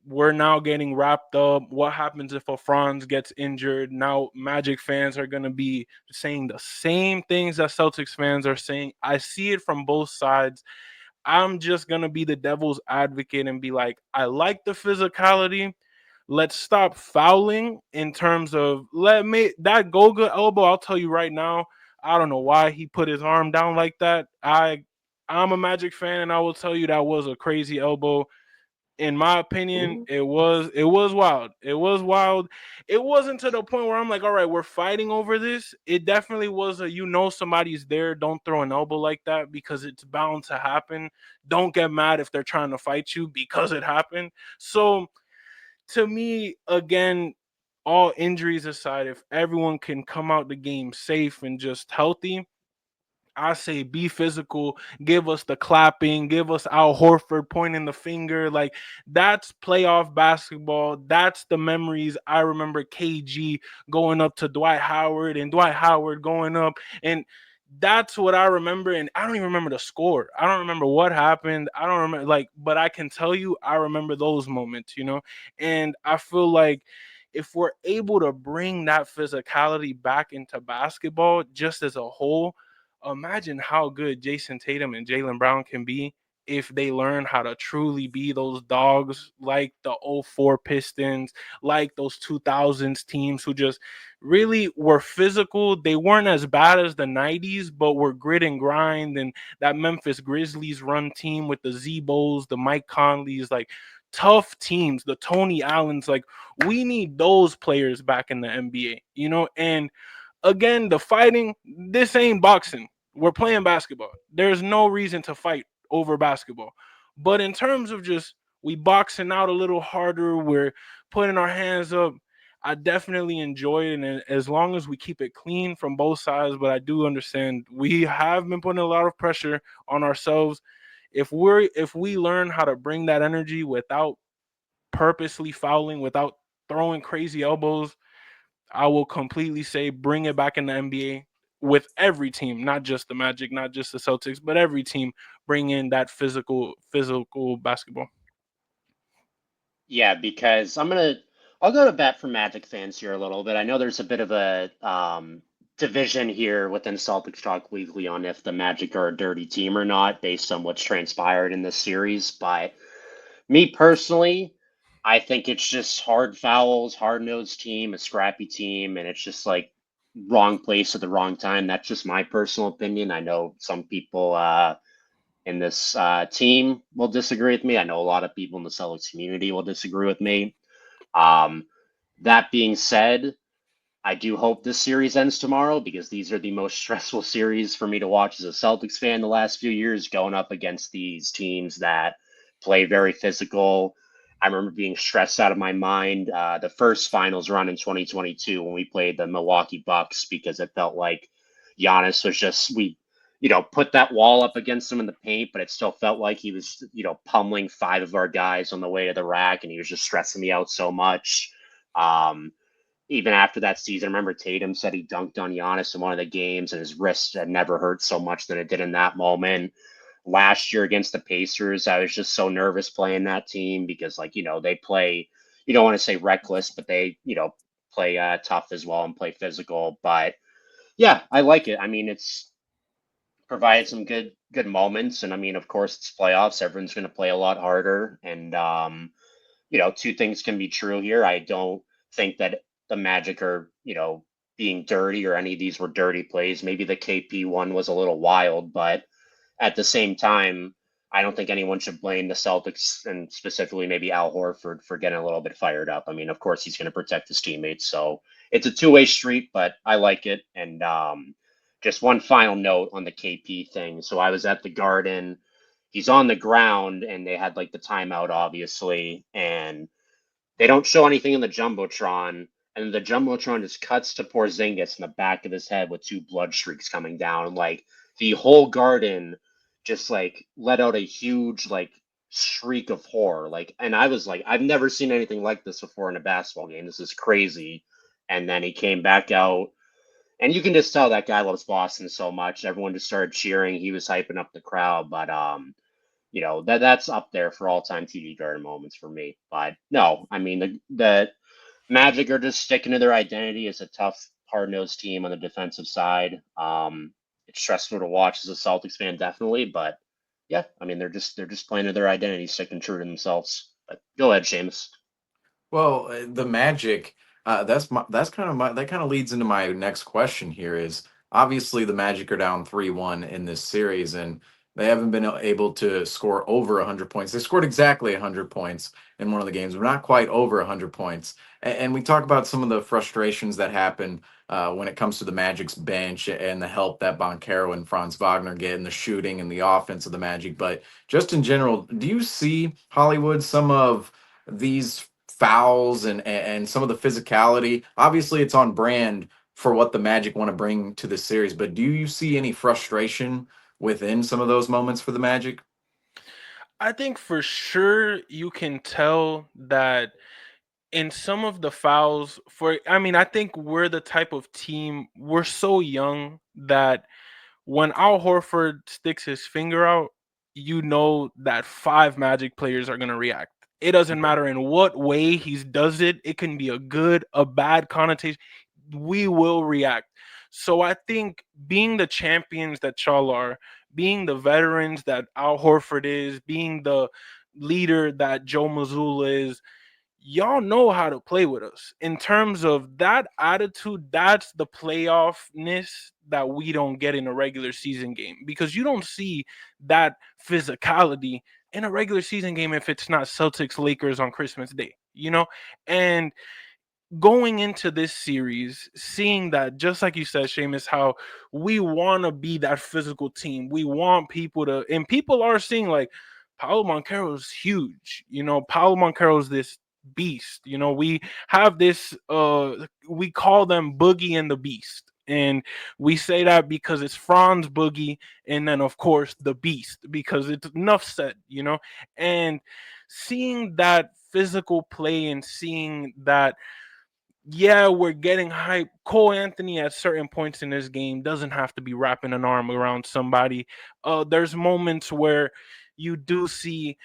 we're now getting wrapped up. What happens if a Franz gets injured? Now Magic fans are going to be saying the same things that Celtics fans are saying. I see it from both sides. I'm just going to be the devil's advocate and be like, I like the physicality. Let's stop fouling in terms of that Goga elbow. I'll tell you right now, I don't know why he put his arm down like that. I'm a Magic fan, and I will tell you that was a crazy elbow. In my opinion, it was wild. It was wild. It wasn't to the point where I'm like, all right, we're fighting over this. It definitely was somebody's there. Don't throw an elbow like that because it's bound to happen. Don't get mad if they're trying to fight you because it happened. So to me, again, all injuries aside, if everyone can come out the game safe and just healthy, I say be physical, give us the clapping, give us Al Horford pointing the finger. Like, that's playoff basketball. That's the memories. I remember KG going up to Dwight Howard and Dwight Howard going up. And that's what I remember. And I don't even remember the score. I don't remember what happened. I don't remember, but I can tell you, I remember those moments. And I feel like if we're able to bring that physicality back into basketball just as a whole, imagine how good Jason Tatum and Jaylen Brown can be if they learn how to truly be those dogs like the '04 Pistons, like those 2000s teams who just really were physical. They weren't as bad as the 90s, but were grit and grind. And that Memphis Grizzlies run team with the Zebos, the Mike Conleys, like tough teams, the Tony Allens, like we need those players back in the NBA, and again, the fighting, this ain't boxing. We're playing basketball. There's no reason to fight over basketball. But in terms of just we boxing out a little harder, we're putting our hands up. I definitely enjoy it, and as long as we keep it clean from both sides. But I do understand we have been putting a lot of pressure on ourselves. If we learn how to bring that energy without purposely fouling, without throwing crazy elbows, I will completely say bring it back in the NBA with every team, not just the Magic, not just the Celtics, but every team bring in that physical basketball. Yeah, because I'll go to bat for Magic fans here a little bit. I know there's a bit of a division here within Celtics Talk Weekly on if the Magic are a dirty team or not, based on what's transpired in this series. But me personally, I think it's just hard fouls, hard-nosed team, a scrappy team, and it's just like wrong place at the wrong time. That's just my personal opinion. I know some people in this team will disagree with me. I know a lot of people in the Celtics community will disagree with me. Um, that being said, I do hope this series ends tomorrow because these are the most stressful series for me to watch as a Celtics fan the last few years, going up against these teams that play very physical. I remember being stressed out of my mind the first finals run in 2022 when we played the Milwaukee Bucks because it felt like Giannis was just put that wall up against him in the paint, but it still felt like he was pummeling five of our guys on the way to the rack, and he was just stressing me out so much. Even after that season, I remember Tatum said he dunked on Giannis in one of the games, and his wrist had never hurt so much than it did in that moment. Last year against the Pacers, I was just so nervous playing that team because, they play, you don't want to say reckless, but they, play tough as well and play physical. But yeah, I like it. I mean, it's provided some good moments, and I mean, of course, it's playoffs. Everyone's going to play a lot harder, and two things can be true here. I don't think that the Magic are, being dirty or any of these were dirty plays. Maybe the KP one was a little wild, but at the same time, I don't think anyone should blame the Celtics and specifically maybe Al Horford for getting a little bit fired up. I mean, of course, he's going to protect his teammates. So it's a two-way street, but I like it. And just one final note on the KP thing. So I was at the Garden. He's on the ground, and they had like the timeout, obviously, and they don't show anything in the Jumbotron. and the jumbotron just cuts to Porzingis in the back of his head with two blood streaks coming down. Like the whole garden just like let out a huge like shriek of horror. Like, and I was like, I've never seen anything like this before in a basketball game. This is crazy. And then he came back out, and you can just tell that guy loves Boston so much. Everyone just started cheering. He was hyping up the crowd, but that's up there for all time TD Garden moments for me. But no, I mean the Magic are just sticking to their identity as a tough, hard-nosed team on the defensive side. It's stressful to watch as a Celtics fan, definitely, but yeah, I mean they're just playing to their identity, sticking true to themselves. But go ahead, Seamus. Well, the Magic, that kind of leads into my next question here is obviously the Magic are down 3-1 in this series and they haven't been able to score over 100 points. They scored exactly 100 points in one of the games, but not quite over 100 points. And we talk about some of the frustrations that happen when it comes to the Magic's bench and the help that Boncaro and Franz Wagner get in the shooting and the offense of the Magic. But just in general, do you see, Hollywood, some of these fouls and some of the physicality? Obviously, it's on brand for what the Magic want to bring to the series, but do you see any frustration within some of those moments for the Magic? I think for sure you can tell that in some of the fouls I think we're the type of team, we're so young that when Al Horford sticks his finger out, you know that five Magic players are going to react. It doesn't matter in what way he does it. It can be a good, a bad connotation. We will react. So I think being the champions that y'all are, being the veterans that Al Horford is, being the leader that Joe Mazzulla is, y'all know how to play with us. In terms of that attitude, that's the playoffness that we don't get in a regular season game, because you don't see that physicality in a regular season game if it's not Celtics Lakers on Christmas Day, And going into this series, seeing that, just like you said, Seamus, how we want to be that physical team. We want people to, and people are seeing like Paolo Banchero's huge. Paolo Banchero's this beast. We have this, we call them Boogie and the Beast. And we say that because it's Franz Boogie, and then of course the Beast, because it's enough said, and seeing that physical play and seeing that, yeah, we're getting hype. Cole Anthony at certain points in this game doesn't have to be wrapping an arm around somebody. There's moments where you do see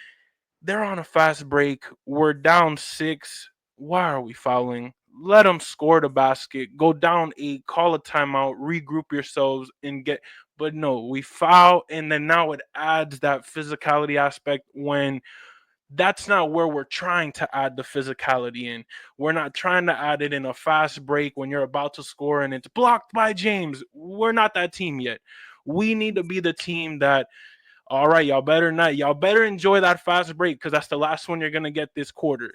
they're on a fast break. We're down 6. Why are we fouling? Let them score the basket. Go down 8. Call a timeout. Regroup yourselves and get. But no, we foul, and then now it adds that physicality aspect when that's not where we're trying to add the physicality in. We're not trying to add it in a fast break when you're about to score and it's blocked by James. We're not that team yet. We need to be the team that, all right, y'all better enjoy that fast break, because that's the last one you're going to get this quarter,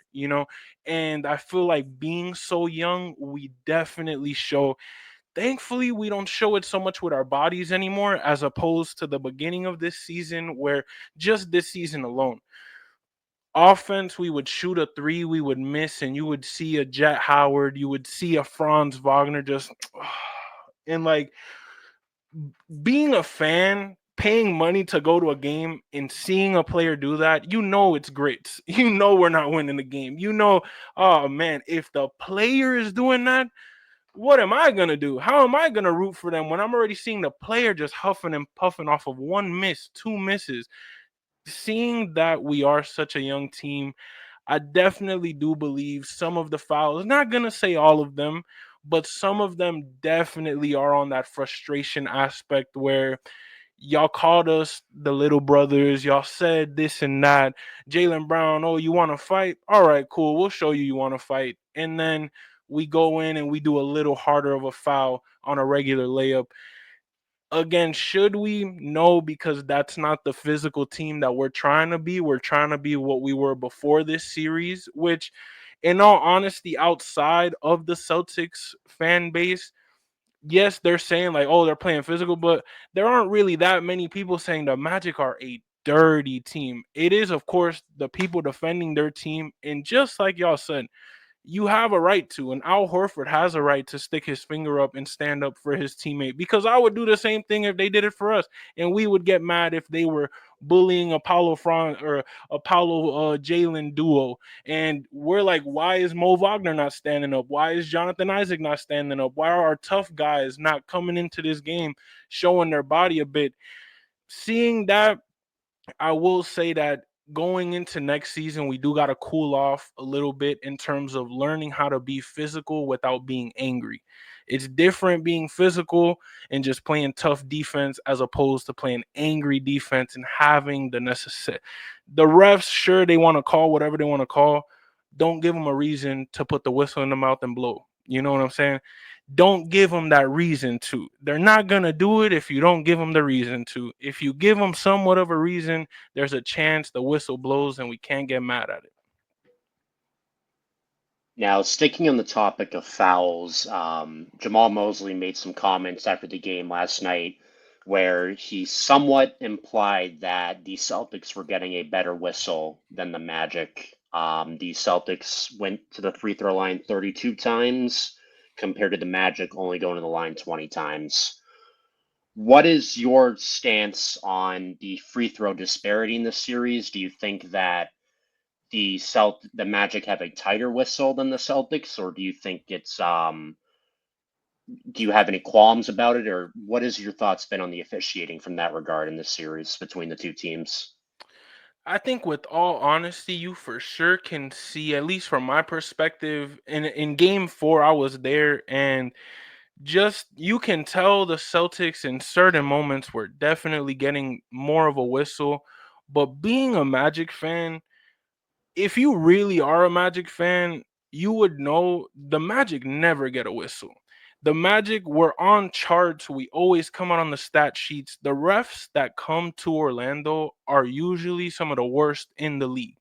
And I feel like being so young, we definitely show. Thankfully, we don't show it so much with our bodies anymore, as opposed to the beginning of this season, where just this season alone, offense, we would shoot a 3, we would miss, and you would see a Jet Howard, you would see a Franz Wagner just and like, being a fan, paying money to go to a game and seeing a player do that, it's great. We're not winning the game. Oh man, if the player is doing that, what am I going to do? How am I going to root for them when I'm already seeing the player just huffing and puffing off of one miss, 2 misses? Seeing that we are such a young team, I definitely do believe some of the fouls, not going to say all of them, but some of them definitely are on that frustration aspect where y'all called us the little brothers. Y'all said this and that. Jaylen Brown, oh, you want to fight? All right, cool. We'll show you want to fight. And then we go in and we do a little harder of a foul on a regular layup. Again, should we? No, because that's not the physical team that we're trying to be. We're trying to be what we were before this series, which, in all honesty, outside of the Celtics fan base, yes, they're saying like, oh, they're playing physical, but there aren't really that many people saying the Magic are a dirty team. It is, of course, the people defending their team. And just like y'all said, you have a right to, and Al Horford has a right to stick his finger up and stand up for his teammate, because I would do the same thing if they did it for us, and we would get mad if they were bullying Apollo Jalen duo, and we're like, why is Mo Wagner not standing up? Why is Jonathan Isaac not standing up? Why are our tough guys not coming into this game showing their body a bit? Seeing that, I will say that going into next season, we do got to cool off a little bit in terms of learning how to be physical without being angry. It's different being physical and just playing tough defense as opposed to playing angry defense and having the necessary. The refs, sure, they want to call whatever they want to call. Don't give them a reason to put the whistle in the mouth and blow. You know what I'm saying? Don't give them that reason to. They're not going to do it if you don't give them the reason to. If you give them somewhat of a reason, there's a chance the whistle blows and we can't get mad at it. Now, sticking on the topic of fouls, Jamal Mosley made some comments after the game last night where he somewhat implied that the Celtics were getting a better whistle than the Magic. The Celtics went to the free throw line 32 times compared to the Magic only going to the line 20 times. What is your stance on the free throw disparity in this series? Do you think that the Magic have a tighter whistle than the Celtics, or do you think it's do you have any qualms about it, or what has your thoughts been on the officiating from that regard in this series between the two teams? I think, with all honesty, you for sure can see, at least from my perspective, in game 4, I was there, and just you can tell the Celtics in certain moments were definitely getting more of a whistle. But being a Magic fan, if you really are a Magic fan, you would know the Magic never get a whistle. The Magic were on charts. We always come out on the stat sheets. The refs that come to Orlando are usually some of the worst in the league.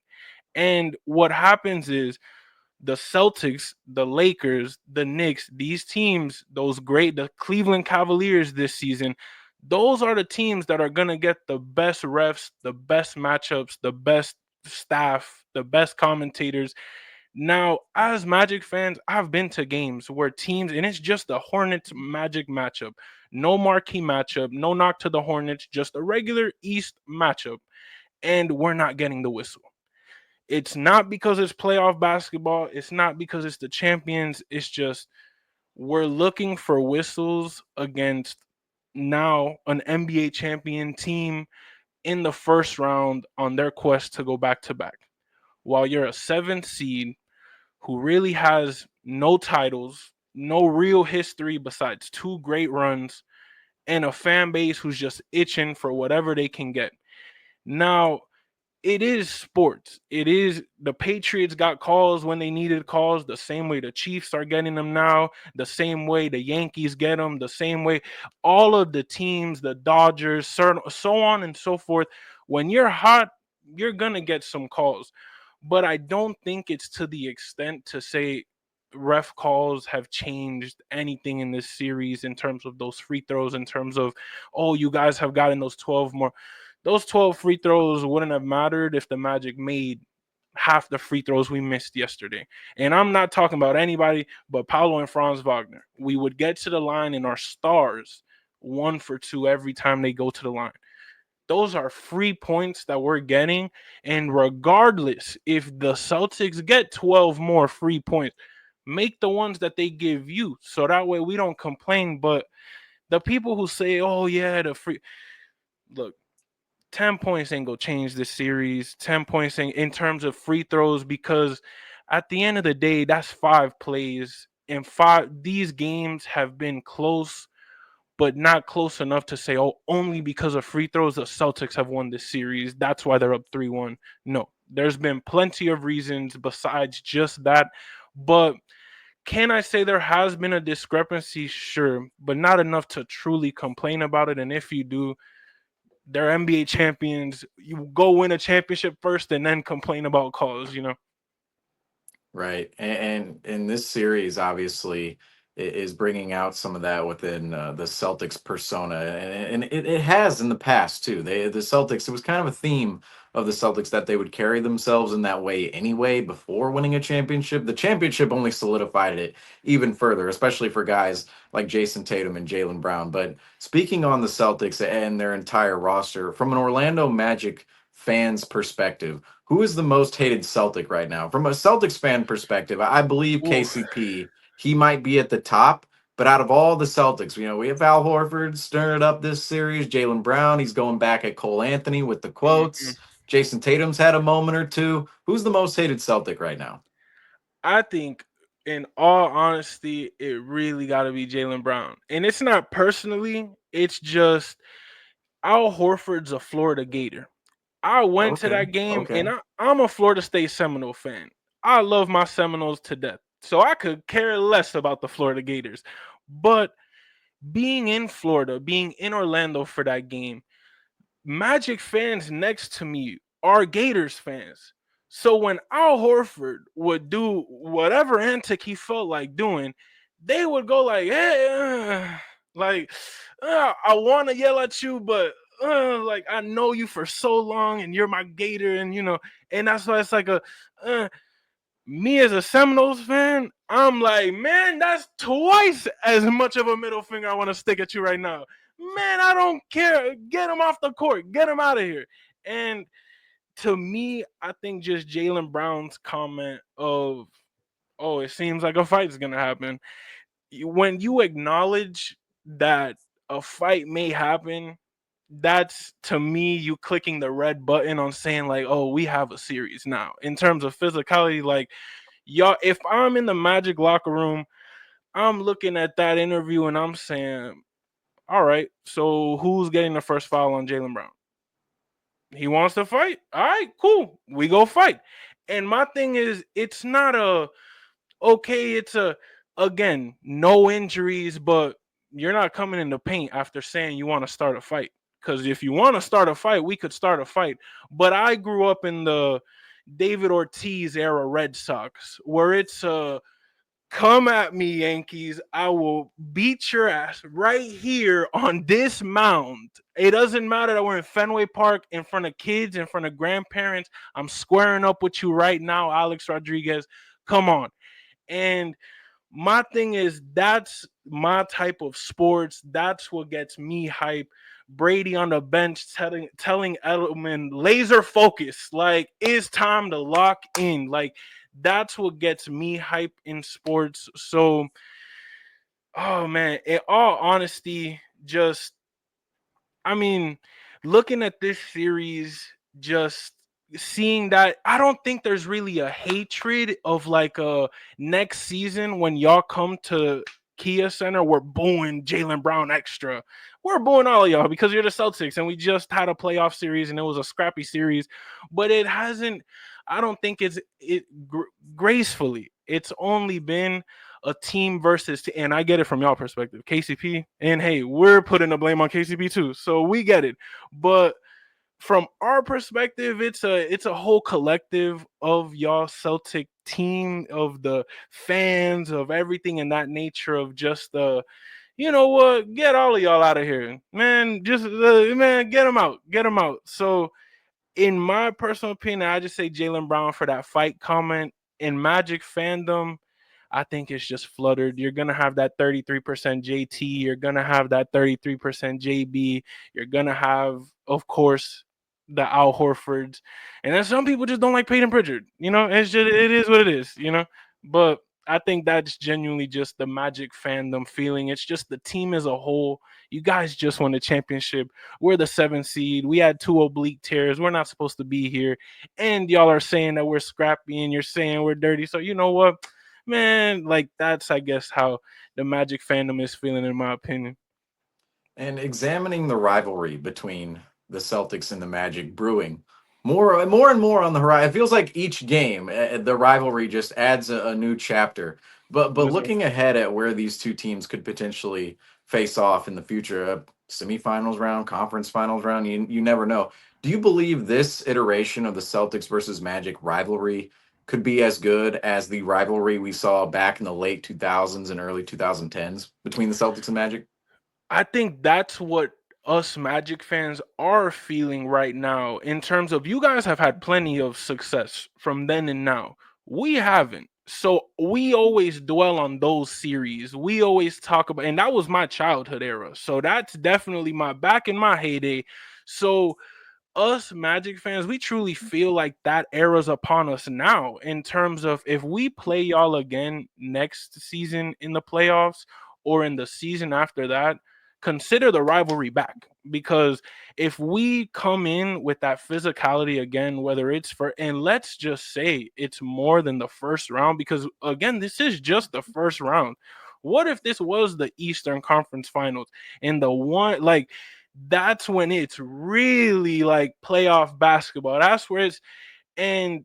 And what happens is the Celtics, the Lakers, the Knicks, these teams, the Cleveland Cavaliers this season, those are the teams that are going to get the best refs, the best matchups, the best staff, the best commentators. Now, as Magic fans, I've been to games where teams, and it's just a Hornets Magic matchup. No marquee matchup, no knock to the Hornets, just a regular East matchup. And we're not getting the whistle. It's not because it's playoff basketball. It's not because it's the champions. It's just we're looking for whistles against now an NBA champion team in the first round on their quest to go back to back. While you're a 7th seed who really has no titles, no real history besides 2 great runs, and a fan base who's just itching for whatever they can get. Now, it is sports. It is, the Patriots got calls when they needed calls, the same way the Chiefs are getting them now, the same way the Yankees get them, the same way all of the teams, the Dodgers, so on and so forth. When you're hot, you're going to get some calls. But I don't think it's to the extent to say ref calls have changed anything in this series in terms of those free throws, in terms of, oh, you guys have gotten those 12 more. Those 12 free throws wouldn't have mattered if the Magic made half the free throws we missed yesterday. And I'm not talking about anybody but Paolo and Franz Wagner. We would get to the line and our stars 1 for 2 every time they go to the line. Those are free points that we're getting. And regardless, if the Celtics get 12 more free points, make the ones that they give you. So that way we don't complain. But the people who say, oh, yeah, the free. Look, 10 points ain't gonna change this series. 10 points ain't in terms of free throws, because at the end of the day, that's 5 plays. And these games have been close, but not close enough to say, oh, only because of free throws the Celtics have won this series. That's why they're up 3-1. No, there's been plenty of reasons besides just that. But can I say there has been a discrepancy? Sure, but not enough to truly complain about it. And if you do, they're NBA champions. You go win a championship first and then complain about calls, Right. And in this series, obviously, is bringing out some of that within the Celtics persona, and it has in the past too. The Celtics, it was kind of a theme of the Celtics that they would carry themselves in that way anyway before winning a championship. The championship only solidified it even further, especially for guys like Jason Tatum and Jaylen Brown. But speaking on the Celtics and their entire roster, from an Orlando Magic fan's perspective, who is the most hated Celtic right now? From a Celtics fan perspective, I believe Ooh. KCP, he might be at the top. But out of all the Celtics, we have Al Horford stirring it up this series. Jaylen Brown, he's going back at Cole Anthony with the quotes. Mhm. Jason Tatum's had a moment or two. Who's the most hated Celtic right now? I think, in all honesty, it really got to be Jaylen Brown. And it's not personally, it's just Al Horford's a Florida Gator. I went to Okay. that game, Okay. and I'm a Florida State Seminole fan. I love my Seminoles to death. So I could care less about the Florida Gators. But being in Florida, being in Orlando for that game, Magic fans next to me are Gators fans. So when Al Horford would do whatever antic he felt like doing, they would go like, "Hey, like I want to yell at you, but like I know you for so long, and you're my Gator, and and that's why it's like a." Me as a Seminoles fan, I'm like, man, that's twice as much of a middle finger I want to stick at you right now. Man, I don't care. Get him off the court. Get him out of here. And to me, I think just Jaylen Brown's comment of, oh, it seems like a fight's going to happen. When you acknowledge that a fight may happen, that's to me you clicking the red button on saying like, oh, we have a series now. In terms of physicality, like, y'all, if I'm in the Magic locker room, I'm looking at that interview and I'm saying, all right, so who's getting the first foul on Jaylen Brown? He wants to fight. All right, cool. We go fight. And my thing is, it's not a okay, it's a again, no injuries, but you're not coming in the paint after saying you want to start a fight. Because if you want to start a fight, we could start a fight. But I grew up in the David Ortiz era Red Sox, where it's come at me, Yankees. I will beat your ass right here on this mound. It doesn't matter that we're in Fenway Park in front of kids, in front of grandparents. I'm squaring up with you right now, Alex Rodriguez. Come on. And my thing is, that's my type of sports. That's what gets me hype. Brady on the bench telling Elfman laser focus, like it's time to lock in. Like that's what gets me hype in sports. So, oh man, in all honesty, just I mean, looking at this series, just seeing that, I don't think there's really a hatred of like a next season when y'all come to Kia Center, we're booing Jaylen Brown extra. We're booing all of y'all because you're the Celtics and we just had a playoff series and it was a scrappy series, but it hasn't. I don't think gracefully. It's only been a team versus and I get it from y'all perspective, KCP, and hey, we're putting the blame on KCP too, so we get it. But from our perspective, it's a whole collective of y'all Celtic team, of the fans, of everything in that nature, of just you know what, get all of y'all out of here, man. Just man, get them out. So in my personal opinion, I just say Jaylen Brown for that fight comment. In Magic fandom, I think it's just fluttered. You're going to have that 33% JT. You're going to have that 33% JB. You're going to have, of course, the Al Horfords. And then some people just don't like Peyton Pritchard. It's just, it is what it is. But I think that's genuinely just the Magic fandom feeling. It's just the team as a whole. You guys just won the championship. We're the 7th seed. We had 2 oblique tears. We're not supposed to be here. And y'all are saying that we're scrappy and you're saying we're dirty. So you know what? Man, like that's, I guess, how the Magic fandom is feeling, in my opinion. And examining the rivalry between the Celtics and the Magic brewing more and more on the horizon. It feels like each game, the rivalry just adds a new chapter. But Yes, sir. looking ahead at where these two teams could potentially face off in the future, semifinals round, conference finals round, you never know. Do you believe this iteration of the Celtics versus Magic rivalry could be as good as the rivalry we saw back in the late 2000s and early 2010s between the Celtics and Magic? I think that's what us Magic fans are feeling right now in terms of you guys have had plenty of success from then and now. We haven't. So we always dwell on those series. We always talk about, and that was my childhood era. So that's definitely my back in my heyday. So us Magic fans, we truly feel like that era's upon us now in terms of if we play y'all again next season in the playoffs or in the season after that, consider the rivalry back. Because if we come in with that physicality again, whether it's for, and let's just say it's more than the first round, because again, this is just the first round. What if this was the Eastern Conference Finals and the one, like, that's when it's really like playoff basketball. That's where it's, and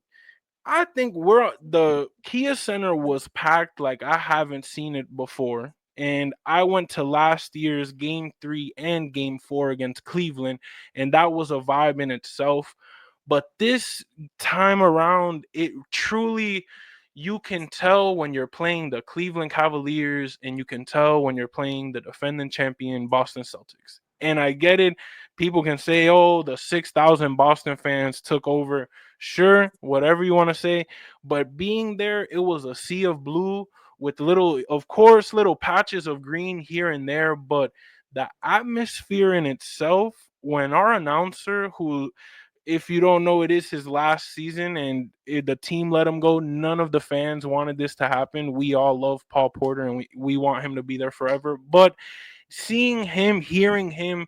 I think the Kia Center was packed like I haven't seen it before. And I went to last year's game 3 and game 4 against Cleveland, and that was a vibe in itself. But this time around, it truly, you can tell when you're playing the Cleveland Cavaliers and you can tell when you're playing the defending champion Boston Celtics. And I get it. People can say, oh, the 6,000 Boston fans took over. Sure, whatever you want to say. But being there, it was a sea of blue with little, of course, little patches of green here and there. But the atmosphere in itself, when our announcer, who, if you don't know, it is his last season and the team let him go. None of the fans wanted this to happen. We all love Paul Porter and we want him to be there forever. But seeing him, hearing him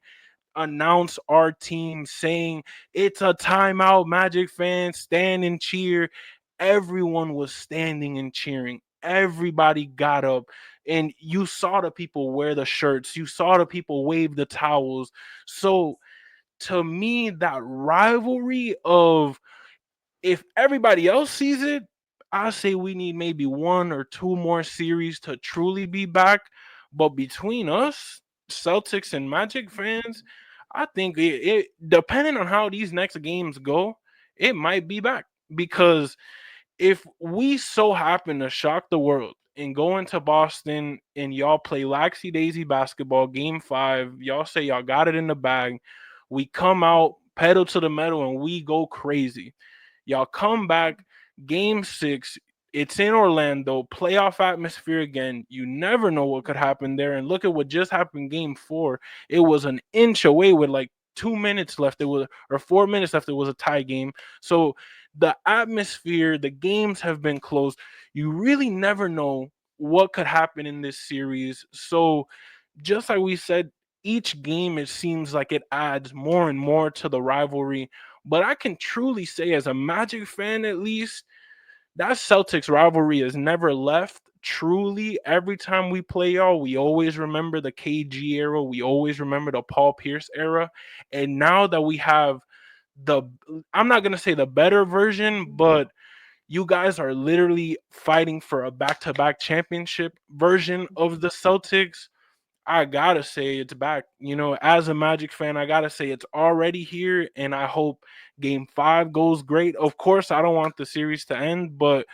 announce our team saying it's a timeout, Magic fans stand and cheer, everyone was standing and cheering. Everybody got up and you saw the people wear the shirts. You saw the people wave the towels. So to me, that rivalry of, if everybody else sees it, I say we need maybe 1 or 2 more series to truly be back. But between us, Celtics and Magic fans, I think it depending on how these next games go, it might be back. Because if we so happen to shock the world and go into Boston and y'all play Laxy Daisy basketball game 5, y'all say y'all got it in the bag, we come out pedal to the metal and we go crazy. Y'all come back game 6, it's in Orlando, playoff atmosphere again. You never know what could happen there. And look at what just happened game 4. It was an inch away with like 2 minutes left. It was, or 4 minutes left. It was a tie game. So the atmosphere, the games have been close. You really never know what could happen in this series. So just like we said, each game, it seems like it adds more and more to the rivalry. But I can truly say, as a Magic fan at least, that Celtics rivalry has never left. Truly, every time we play y'all, we always remember the KG era. We always remember the Paul Pierce era. And now that we have the, I'm not going to say the better version, but you guys are literally fighting for a back-to-back championship version of the Celtics. I gotta say it's back. You know, as a Magic fan, I gotta say it's already here, and I hope game 5 goes great. Of course, I don't want the series to end, but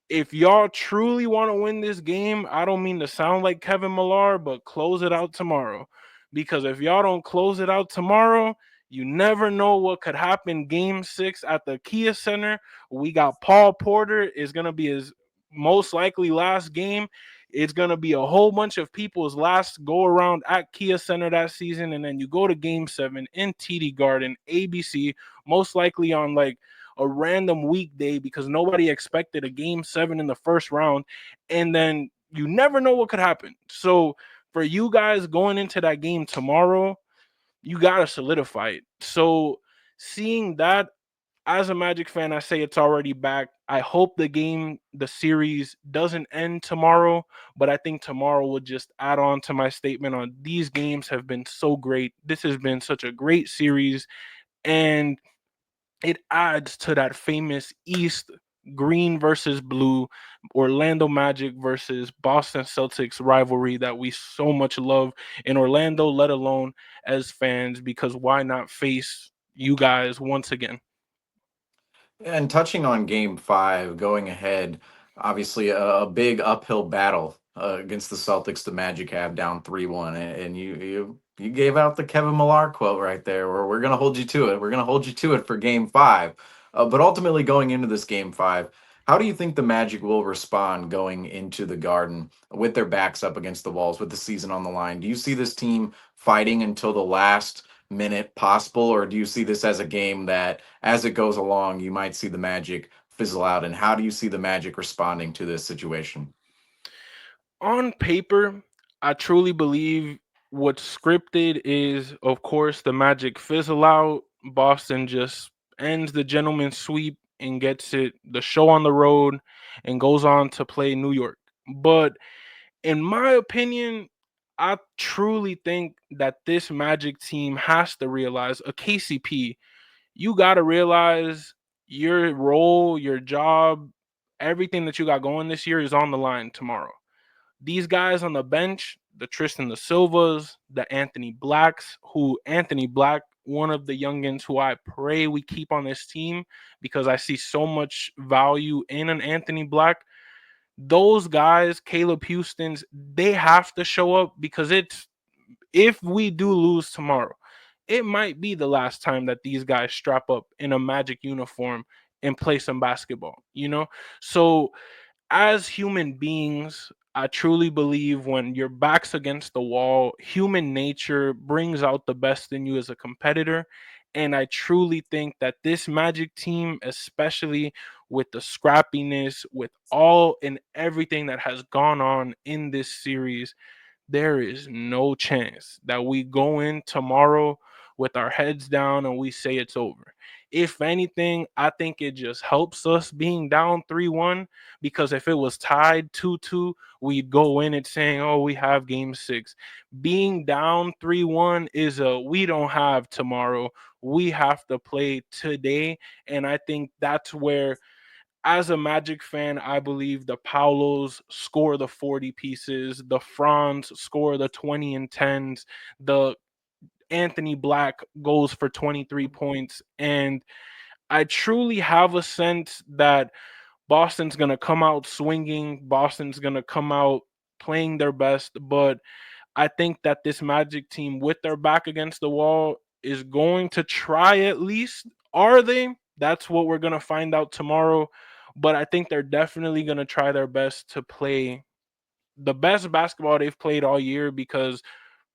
if y'all truly want to win this game, I don't mean to sound like Kevin Millar, but close it out tomorrow. Because if y'all don't close it out tomorrow, you never know what could happen game 6 at the Kia Center. We got Paul Porter is going to be his most likely last game. It's going to be a whole bunch of people's last go around at Kia Center that season. And then you go to game 7 in TD Garden, ABC, most likely on like a random weekday because nobody expected a game 7 in the first round. And then you never know what could happen. So for you guys going into that game tomorrow, you got to solidify it. So seeing that, as a Magic fan, I say it's already back. I hope the series doesn't end tomorrow, but I think tomorrow will just add on to my statement on these games have been so great. This has been such a great series, and it adds to that famous East green versus blue, Orlando Magic versus Boston Celtics rivalry that we so much love in Orlando, let alone as fans, because why not face you guys once again? And touching on Game 5, going ahead, obviously a big uphill battle against the Celtics. The Magic have down 3-1, and you gave out the Kevin Millar quote right there, where we're gonna hold you to it. We're gonna hold you to it for Game 5. But ultimately, going into this Game 5, how do you think the Magic will respond going into the Garden with their backs up against the walls, with the season on the line? Do you see this team fighting until the last minute possible, or do you see this as a game that, as it goes along, you might see the Magic fizzle out? And how do you see the Magic responding to this situation? On paper, I truly believe what's scripted is, of course, the Magic fizzle out. Boston just ends the gentleman's sweep and gets it the show on the road and goes on to play New York. But in my opinion, I truly think that this Magic team has to realize a KCP. You got to realize your role, your job, everything that you got going this year is on the line tomorrow. These guys on the bench, the Tristan the Silvas, the Anthony Blacks, who Anthony Black, one of the youngins who I pray we keep on this team because I see so much value in an Anthony Black. Those guys, Caleb Houston's, they have to show up because it's if we do lose tomorrow, it might be the last time that these guys strap up in a Magic uniform and play some basketball. So as human beings, I truly believe when your back's against the wall, human nature brings out the best in you as a competitor. And I truly think that this Magic team, especially with the scrappiness, with all and everything that has gone on in this series, there is no chance that we go in tomorrow with our heads down and we say it's over. If anything, I think it just helps us being down 3-1 because if it was tied 2-2, we'd go in it saying, oh, we have game 6. Being down 3-1 is a we don't have tomorrow. We have to play today. And I think that's where as a Magic fan, I believe the Paulos score the 40 pieces, the Franz score the 20 and 10s, the Anthony Black goes for 23 points. And I truly have a sense that Boston's going to come out swinging, Boston's going to come out playing their best, but I think that this Magic team, with their back against the wall, is going to try at least. Are they? That's what we're going to find out tomorrow. But I think they're definitely going to try their best to play the best basketball they've played all year because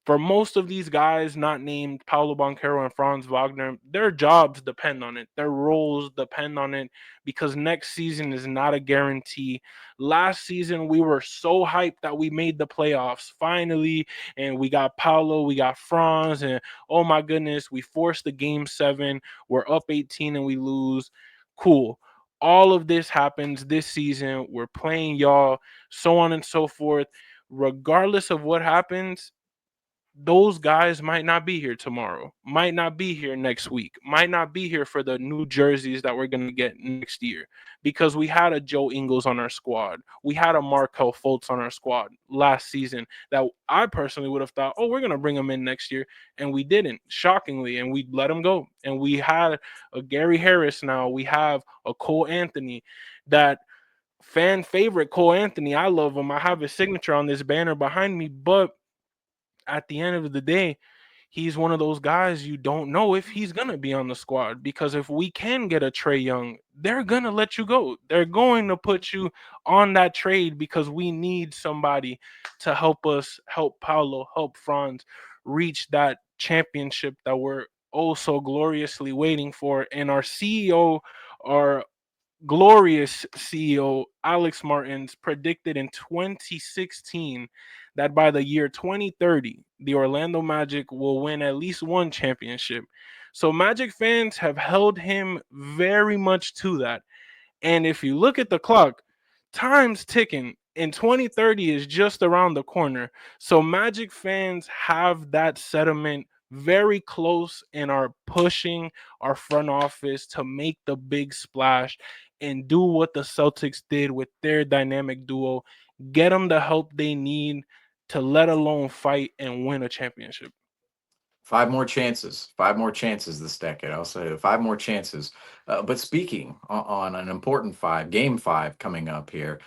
for most of these guys not named Paulo Banchero and Franz Wagner, their jobs depend on it. Their roles depend on it because next season is not a guarantee. Last season, we were so hyped that we made the playoffs finally, and we got Paulo, we got Franz, and oh my goodness, we forced the game 7. We're up 18 and we lose. Cool. All of this happens this season. We're playing y'all, so on and so forth. Regardless of what happens, those guys might not be here tomorrow, might not be here next week, might not be here for the new jerseys that we're going to get next year because we had a Joe Ingles on our squad. We had a Markel Fultz on our squad last season that I personally would have thought, oh, we're going to bring him in next year. And we didn't, shockingly, and we let him go. And we had a Gary Harris now. We have a Cole Anthony that fan favorite Cole Anthony. I love him. I have his signature on this banner behind me, but at the end of the day, he's one of those guys you don't know if he's going to be on the squad because if we can get a Trae Young, they're going to let you go. They're going to put you on that trade because we need somebody to help us, help Paulo, help Franz reach that championship that we're oh so gloriously waiting for. And our CEO, our glorious CEO Alex Martins predicted in 2016 that by the year 2030, the Orlando Magic will win at least one championship. So Magic fans have held him very much to that. And if you look at the clock, time's ticking and 2030 is just around the corner. So Magic fans have that sentiment very close and are pushing our front office to make the big splash and do what the Celtics did with their dynamic duo, get them the help they need to let alone fight and win a championship. 5 more chances. 5 more chances this decade. I'll say 5 more chances. But speaking on an important five, game five coming up here,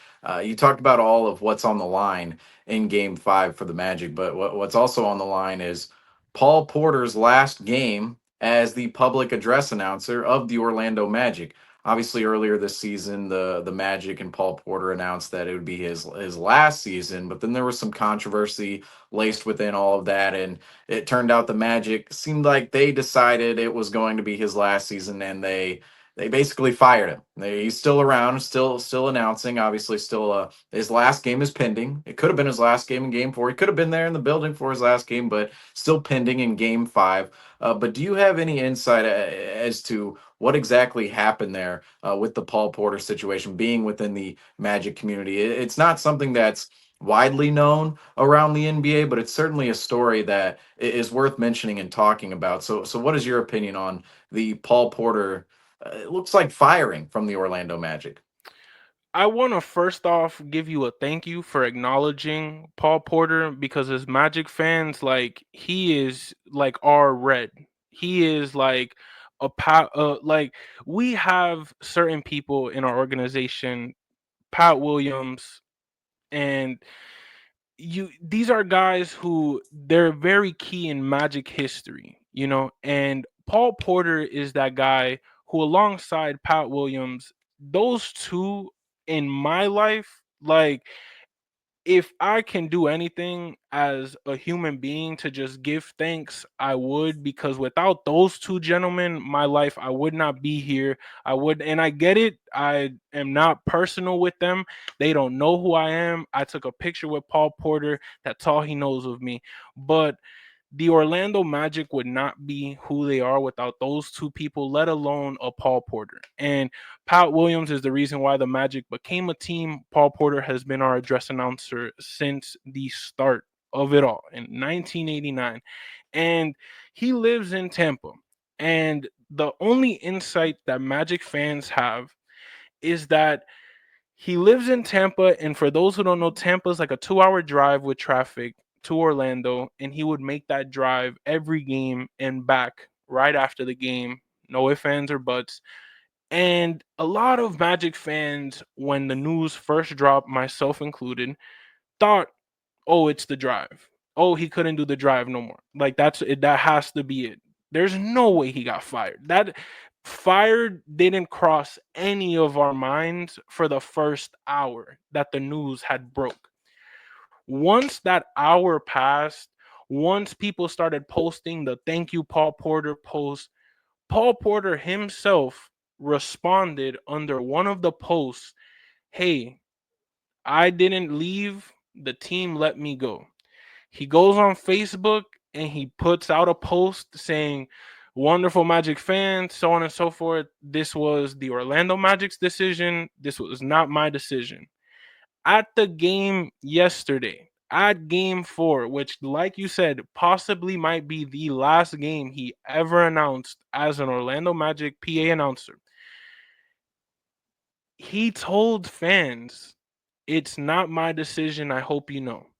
you talked about all of what's on the line in game five for the Magic, but what's also on the line is Paul Porter's last game as the public address announcer of the Orlando Magic. Obviously, earlier this season, the Magic and Paul Porter announced that it would be his last season, but then there was some controversy laced within all of that, and it turned out the Magic seemed like they decided it was going to be his last season, and they basically fired him. He's still around, still announcing. Obviously, still his last game is pending. It could have been his last game in Game 4. He could have been there in the building for his last game, but still pending in Game 5. But do you have any insight as to what exactly happened there with the Paul Porter situation, being within the Magic community? It's not something that's widely known around the NBA, but it's certainly a story that is worth mentioning and talking about. So what is your opinion on the Paul Porter? It looks like firing from the Orlando Magic. I want to first off give you a thank you for acknowledging Paul Porter, because as Magic fans, like, he is like our red. He is like like, we have certain people in our organization, Pat Williams, and these are guys who they're very key in Magic history, and Paul Porter is that guy who, alongside Pat Williams, those two in my life, like, if I can do anything as a human being to just give thanks, I would, because without those two gentlemen, my life, I would not be here. I would, and I get it. I am not personal with them. They don't know who I am. I took a picture with Paul Porter. That's all he knows of me. But the Orlando Magic would not be who they are without those two people, let alone a Paul Porter. And Pat Williams is the reason why the Magic became a team. Paul Porter has been our address announcer since the start of it all in 1989. And he lives in Tampa. And the only insight that Magic fans have is that he lives in Tampa, and for those who don't know, Tampa is like a 2-hour drive with traffic to Orlando, and he would make that drive every game and back right after the game. No ifs, ands, or buts. And a lot of Magic fans, when the news first dropped, myself included, thought, oh, it's the drive. Oh, he couldn't do the drive no more. Like, that's it. That has to be it. There's no way he got fired. That fired didn't cross any of our minds for the first hour that the news had broke. Once that hour passed, once people started posting the thank you Paul Porter post, Paul Porter himself responded under one of the posts, "Hey, I didn't leave. The team let me go." He goes on Facebook and he puts out a post saying, "Wonderful Magic fans, so on and so forth. This was the Orlando Magic's decision. This was not my decision." At the game yesterday, at game 4, which, like you said, possibly might be the last game he ever announced as an Orlando Magic PA announcer, he told fans, "It's not my decision. I hope you know."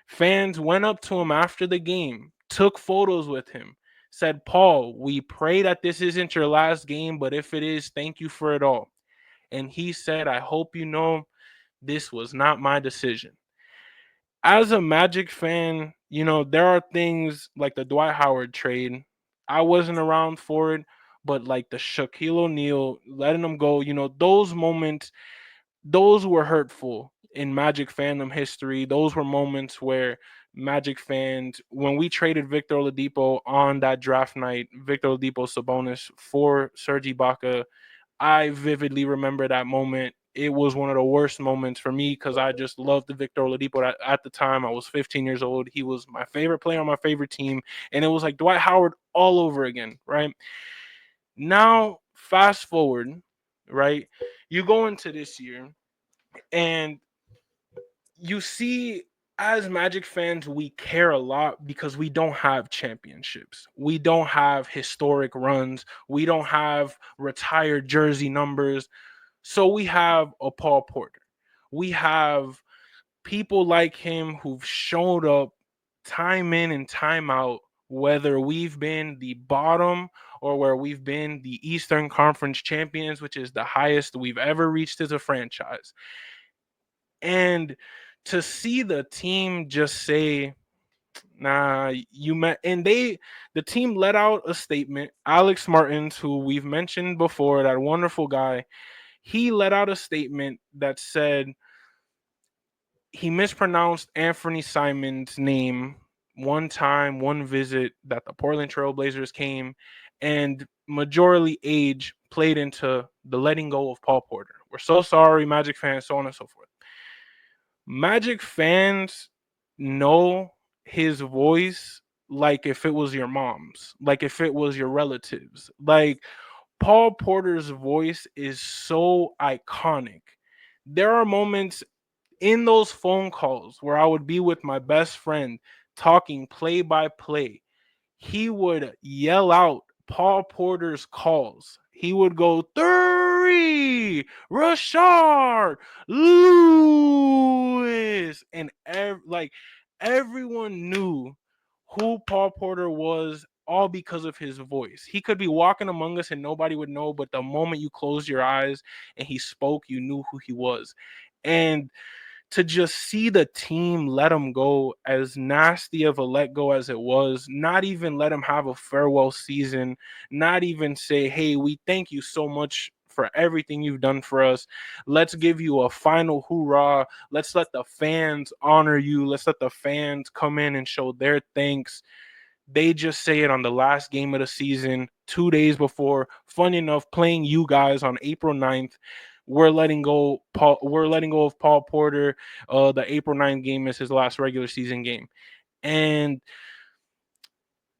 Fans went up to him after the game, took photos with him, said, "Paul, we pray that this isn't your last game, but if it is, thank you for it all." And he said, "I hope you know this was not my decision." As a Magic fan, there are things like the Dwight Howard trade. I wasn't around for it, but like the Shaquille O'Neal letting him go, those moments, those were hurtful in Magic fandom history. Those were moments where Magic fans, when we traded Victor Oladipo on that draft night, Victor Oladipo Sabonis for Serge Ibaka, I vividly remember that moment. It was one of the worst moments for me because I just loved the Victor Oladipo. At the time, I was 15 years old. He was my favorite player on my favorite team, and it was like Dwight Howard all over again, right? Now, fast forward, right? You go into this year, and you see, as Magic fans, we care a lot because we don't have championships. We don't have historic runs. We don't have retired jersey numbers. So we have a Paul Porter. We have people like him who've showed up time in and time out whether we've been the bottom or where we've been the Eastern Conference champions, which is the highest we've ever reached as a franchise. And to see the team just say, nah, you met, and the team let out a statement. Alex Martins, who we've mentioned before, that wonderful guy, he let out a statement that said he mispronounced Anthony Simon's name one time, one visit that the Portland Trailblazers came, and majority age played into the letting go of Paul Porter. We're so sorry, Magic fans, so on and so forth. Magic fans know his voice like if it was your mom's, like if it was your relatives. Like Paul Porter's voice is so iconic. There are moments in those phone calls where I would be with my best friend talking play by play. He would yell out Paul Porter's calls. He would go 3, Rashard, Lewis, and everyone knew who Paul Porter was, all because of his voice. He could be walking among us and nobody would know, but the moment you closed your eyes and he spoke, you knew who he was. And to just see the team let him go, as nasty of a let go as it was, not even let him have a farewell season, not even say, hey, we thank you so much for everything you've done for us. Let's give you a final hoorah. Let's let the fans honor you. Let's let the fans come in and show their thanks. They just say it on the last game of the season, 2 days before, funny enough, playing you guys on April 9th. We're letting go of Paul Porter. The April 9th game is his last regular season game. And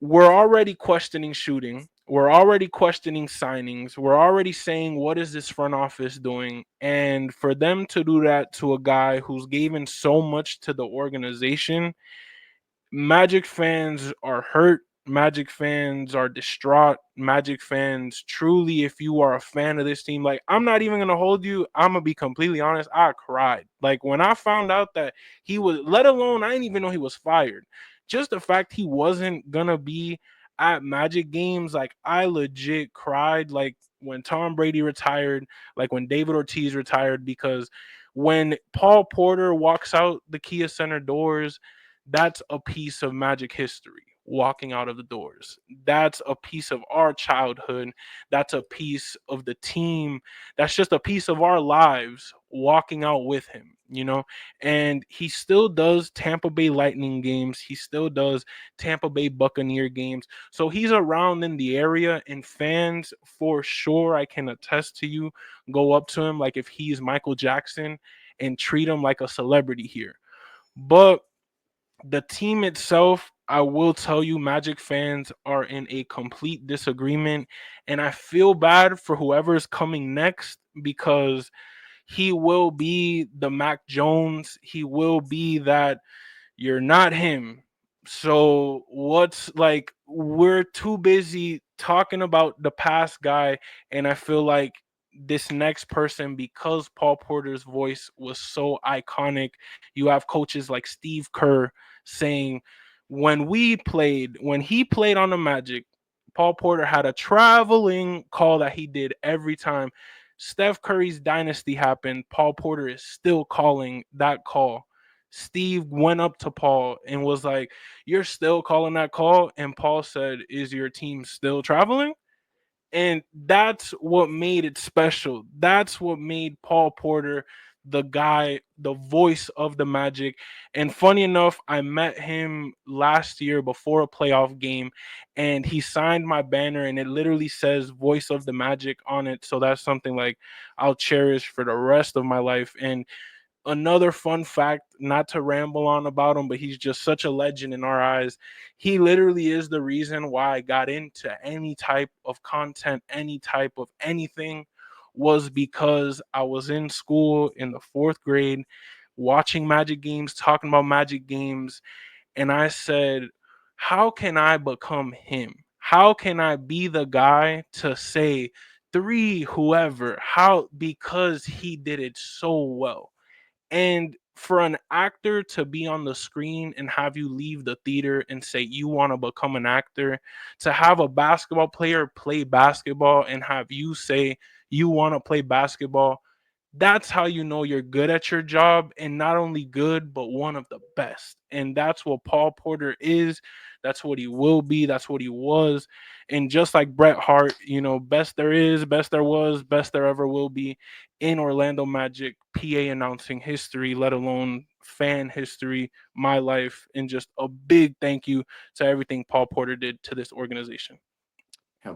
we're already questioning shooting. We're already questioning signings. We're already saying, what is this front office doing? And for them to do that to a guy who's given so much to the organization, Magic fans are hurt. Magic fans are distraught. Magic fans, truly, if you are a fan of this team, like, I'm not even going to hold you. I'm going to be completely honest. I cried. Like, when I found out that he was, let alone, I didn't even know he was fired. Just the fact he wasn't going to be at Magic games, like, I legit cried. Like, when Tom Brady retired, like when David Ortiz retired, because when Paul Porter walks out the Kia Center doors, that's a piece of Magic history walking out of the doors. That's a piece of our childhood. That's a piece of the team. That's just a piece of our lives walking out with him, you know? And he still does Tampa Bay Lightning games. He still does Tampa Bay Buccaneer games. So he's around in the area, and fans, for sure, I can attest to you, go up to him like if he's Michael Jackson and treat him like a celebrity here. But the team itself, I will tell you, Magic fans are in a complete disagreement. And I feel bad for whoever is coming next, because he will be the Mac Jones. He will be that you're not him. So what's like, we're too busy talking about the past guy, and I feel like this next person, because Paul Porter's voice was so iconic, you have coaches like Steve Kerr saying, when he played on the Magic, Paul Porter had a traveling call that he did every time Steph Curry's dynasty happened. Paul Porter is still calling that call. Steve went up to Paul and was like, you're still calling that call? And Paul said, is your team still traveling? And that's what made it special. That's what made Paul Porter the guy, the voice of the Magic. And funny enough, I met him last year before a playoff game, and he signed my banner, and it literally says voice of the Magic on it. So that's something like I'll cherish for the rest of my life. And another fun fact, not to ramble on about him, but he's just such a legend in our eyes. He literally is the reason why I got into any type of content, any type of anything, was because I was in school in the 4th grade watching Magic games, talking about Magic games, and I said, how can I become him? How can I be the guy to say 3 whoever? How? Because he did it so well. And for an actor to be on the screen and have you leave the theater and say you want to become an actor, to have a basketball player play basketball and have you say you want to play basketball, that's how you know you're good at your job, and not only good, but one of the best. And that's what Paul Porter is. That's what he will be. That's what he was. And just like Bret Hart, best there is, best there was, best there ever will be in Orlando Magic PA announcing history, let alone fan history, my life, and just a big thank you to everything Paul Porter did to this organization.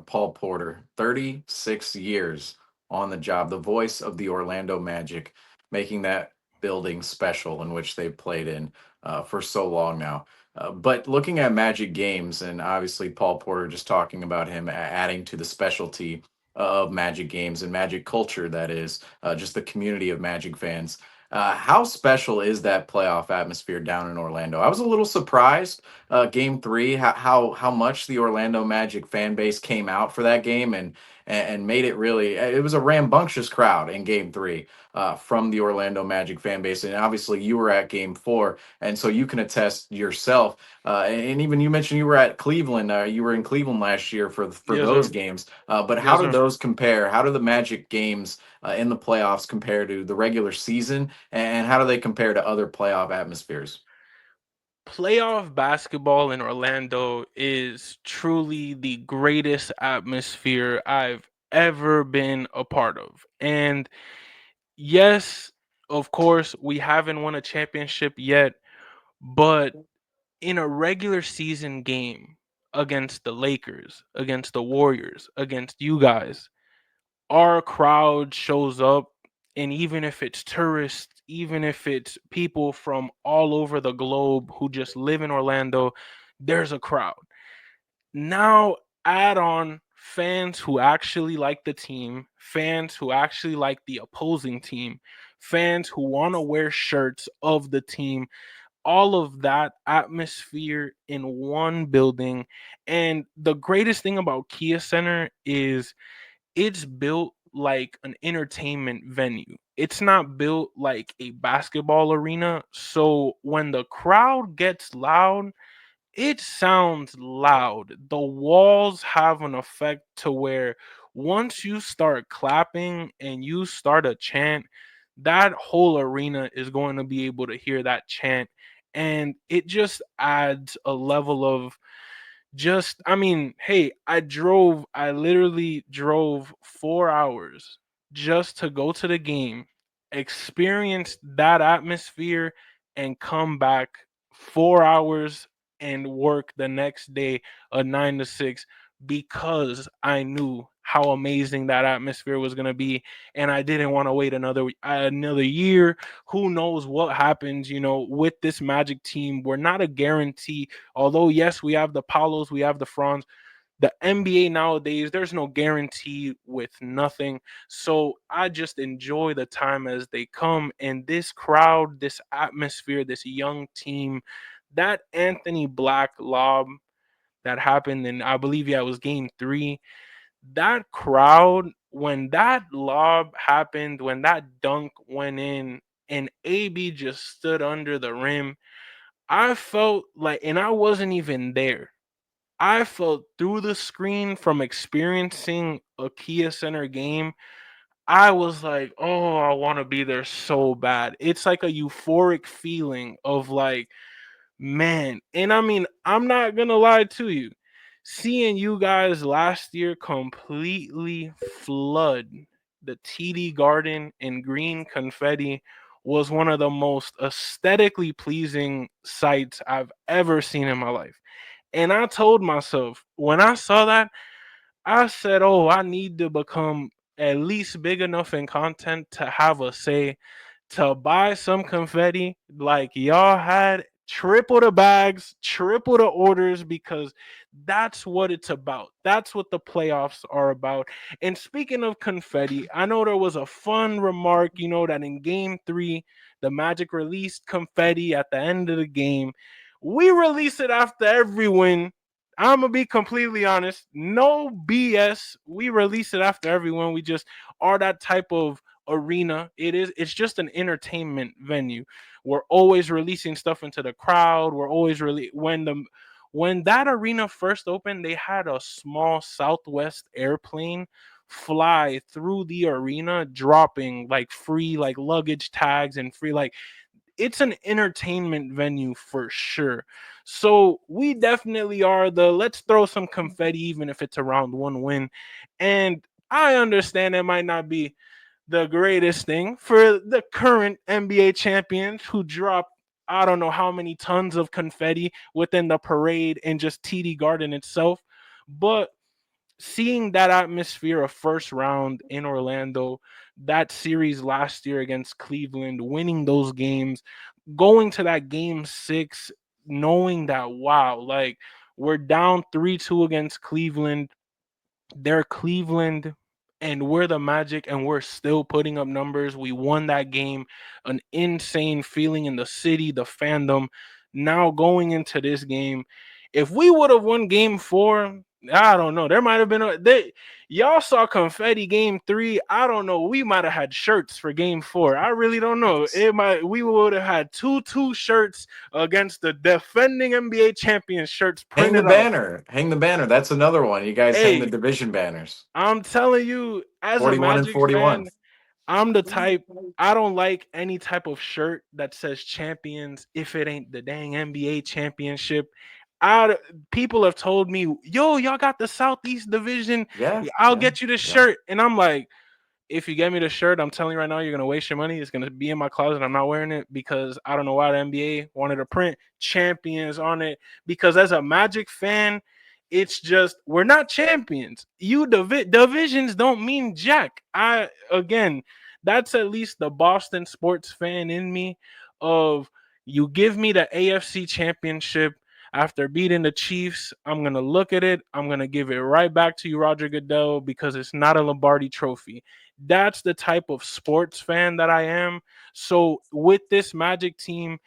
Paul Porter, 36 years on the job, the voice of the Orlando Magic, making that building special in which they played in for so long now. But looking at Magic games, and obviously Paul Porter, just talking about him adding to the specialty of Magic games and Magic culture, that is just the community of Magic fans. How special is that playoff atmosphere down in Orlando? I was a little surprised game three, how much the Orlando Magic fan base came out for that game and made it really. It was a rambunctious crowd in game three from the Orlando Magic fan base, and obviously you were at game four, and so you can attest yourself. And even you mentioned you were at Cleveland. You were in Cleveland last year for Yes, those sir. games. But how Yes, did sir. those compare? How do the Magic games in the playoffs compare to the regular season, and how do they compare to other playoff atmospheres? Playoff basketball in Orlando is truly the greatest atmosphere I've ever been a part of. And yes, of course, we haven't won a championship yet, but in a regular season game against the Lakers, against the Warriors, against you guys, our crowd shows up, and even if it's tourists, even if it's people from all over the globe who just live in Orlando, there's a crowd. Now add on fans who actually like the team, fans who actually like the opposing team, fans who want to wear shirts of the team, all of that atmosphere in one building. And the greatest thing about Kia Center is it's built like an entertainment venue. It's not built like a basketball arena. So when the crowd gets loud, it sounds loud. The walls have an effect to where once you start clapping and you start a chant, that whole arena is going to be able to hear that chant. And it just adds a level of just, I mean, hey, I literally drove 4 hours just to go to the game, experience that atmosphere, and come back 4 hours and work the next day a 9 to 6 because I knew how amazing that atmosphere was going to be, and I didn't want to wait another year. Who knows what happens, with this Magic team? We're not a guarantee. Although, yes, we have the Paulos, we have the Franz. The NBA nowadays, there's no guarantee with nothing. So I just enjoy the time as they come. And this crowd, this atmosphere, this young team, that Anthony Black lob that happened in, I believe, yeah, it was game three. That crowd, when that lob happened, when that dunk went in, and AB just stood under the rim, I felt like, and I wasn't even there. I felt through the screen from experiencing a Kia Center game. I was like, oh, I want to be there so bad. It's like a euphoric feeling of like, man. And I mean, I'm not going to lie to you. Seeing you guys last year completely flood the TD Garden in green confetti was one of the most aesthetically pleasing sights I've ever seen in my life. And I told myself when I saw that, I said, oh, I need to become at least big enough in content to have a say, to buy some confetti like y'all had, triple the bags, triple the orders, because that's what it's about. That's what the playoffs are about. And speaking of confetti, I know there was a fun remark, that in game three, the Magic released confetti at the end of the game. We release it after every win. I'm gonna be completely honest. No BS. We release it after every win. We just are that type of arena. It's just an entertainment venue. We're always releasing stuff into the crowd. We're always really when that arena first opened, they had a small Southwest airplane fly through the arena, dropping like free like luggage tags and free like it's an entertainment venue for sure. So we definitely are the let's throw some confetti, even if it's a round one win. And I understand it might not be the greatest thing for the current NBA champions who drop I don't know how many tons of confetti within the parade and just TD Garden itself. But seeing that atmosphere of first round in Orlando, that series last year against Cleveland, winning those games, going to that game 6, knowing that wow, like we're down 3-2 against Cleveland, they're Cleveland and we're the Magic and we're still putting up numbers. We won that game. An insane feeling in the city, the fandom. Now going into this game, if we would have won game 4, I don't know. There might have been y'all saw confetti game 3. I don't know. We might have had shirts for game 4. I really don't know. We would have had two shirts against the defending NBA champions shirts Hang the printed out. banner. Hang the banner. That's another one. You guys hang the Hey, division banners. I'm telling you, as a 41 and Magic 41. fan, I'm the type I don't like any type of shirt that says champions if it ain't the dang NBA championship. I People have told me, "Yo, y'all got the Southeast Division. Yeah. I'll Yeah. get you this Yeah. shirt." And I'm like, if you get me the shirt, I'm telling you right now, you're gonna waste your money. It's gonna be in my closet. I'm not wearing it because I don't know why the NBA wanted to print champions on it. Because as a Magic fan, it's just we're not champions. You divisions don't mean jack. That's at least the Boston sports fan in me. Of you give me the AFC championship after beating the Chiefs, I'm gonna look at it. I'm gonna give it right back to you, Roger Goodell, because it's not a Lombardi trophy. That's the type of sports fan that I am. So with this Magic team,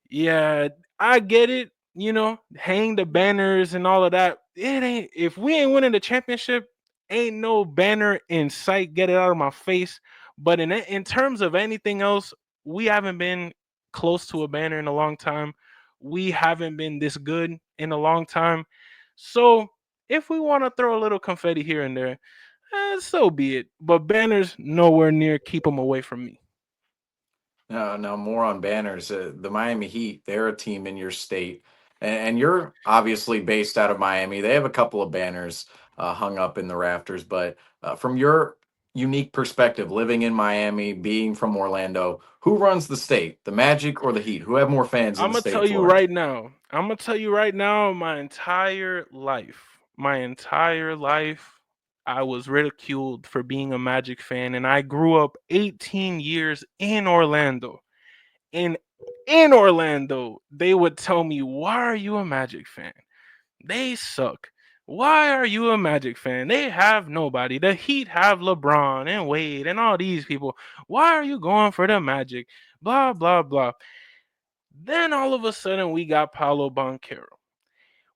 yeah, I get it. Hang the banners and all of that. It ain't if we ain't winning the championship, ain't no banner in sight. Get it out of my face. But in terms of anything else, we haven't been close to a banner in a long time. We haven't been this good in a long time. So if we want to throw a little confetti here and there, so be it. But banners nowhere near keep them away from me. No, more on banners. The Miami Heat, they're a team in your state, and you're obviously based out of Miami. They have a couple of banners hung up in the rafters, but from your unique perspective, living in Miami, being from Orlando, who runs the state, the Magic or the Heat? Who have more fans in I'm the gonna state tell of you Florida? right now. My entire life, I was ridiculed for being a Magic fan, and I grew up 18 years in Orlando. And in Orlando, they would tell me, "Why are you a Magic fan? They suck. Why are you a Magic fan? They have nobody. The Heat have LeBron and Wade and all these people. Why are you going for the Magic? Blah blah blah." Then all of a sudden we got Paolo Banchero.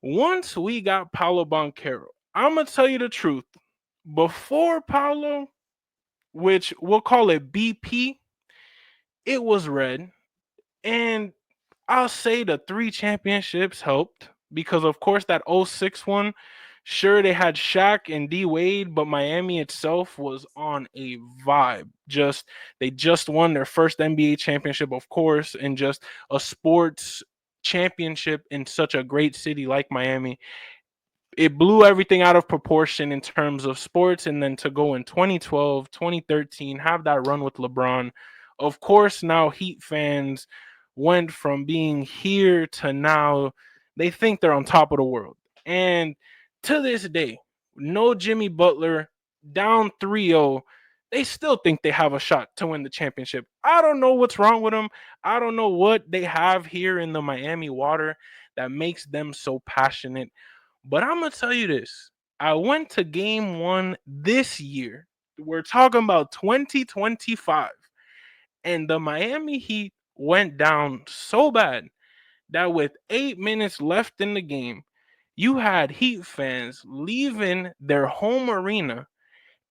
Once we got Paolo Banchero, I'm gonna tell you the truth. Before Paolo, which we'll call it BP, it was red. And I'll say the 3 championships helped because, of course, that '06 one, sure, they had Shaq and D Wade, but Miami itself was on a vibe. They just won their first NBA championship, of course, and just a sports championship in such a great city like Miami. It blew everything out of proportion in terms of sports, and then to go in 2012, 2013, have that run with LeBron. Of course, now Heat fans went from being here to now they think they're on top of the world. And to this day, no Jimmy Butler, down 3-0, they still think they have a shot to win the championship. I don't know what's wrong with them. I don't know what they have here in the Miami water that makes them so passionate. But I'm going to tell you this. I went to game 1 this year. We're talking about 2025. And the Miami Heat went down so bad that with 8 minutes left in the game, you had Heat fans leaving their home arena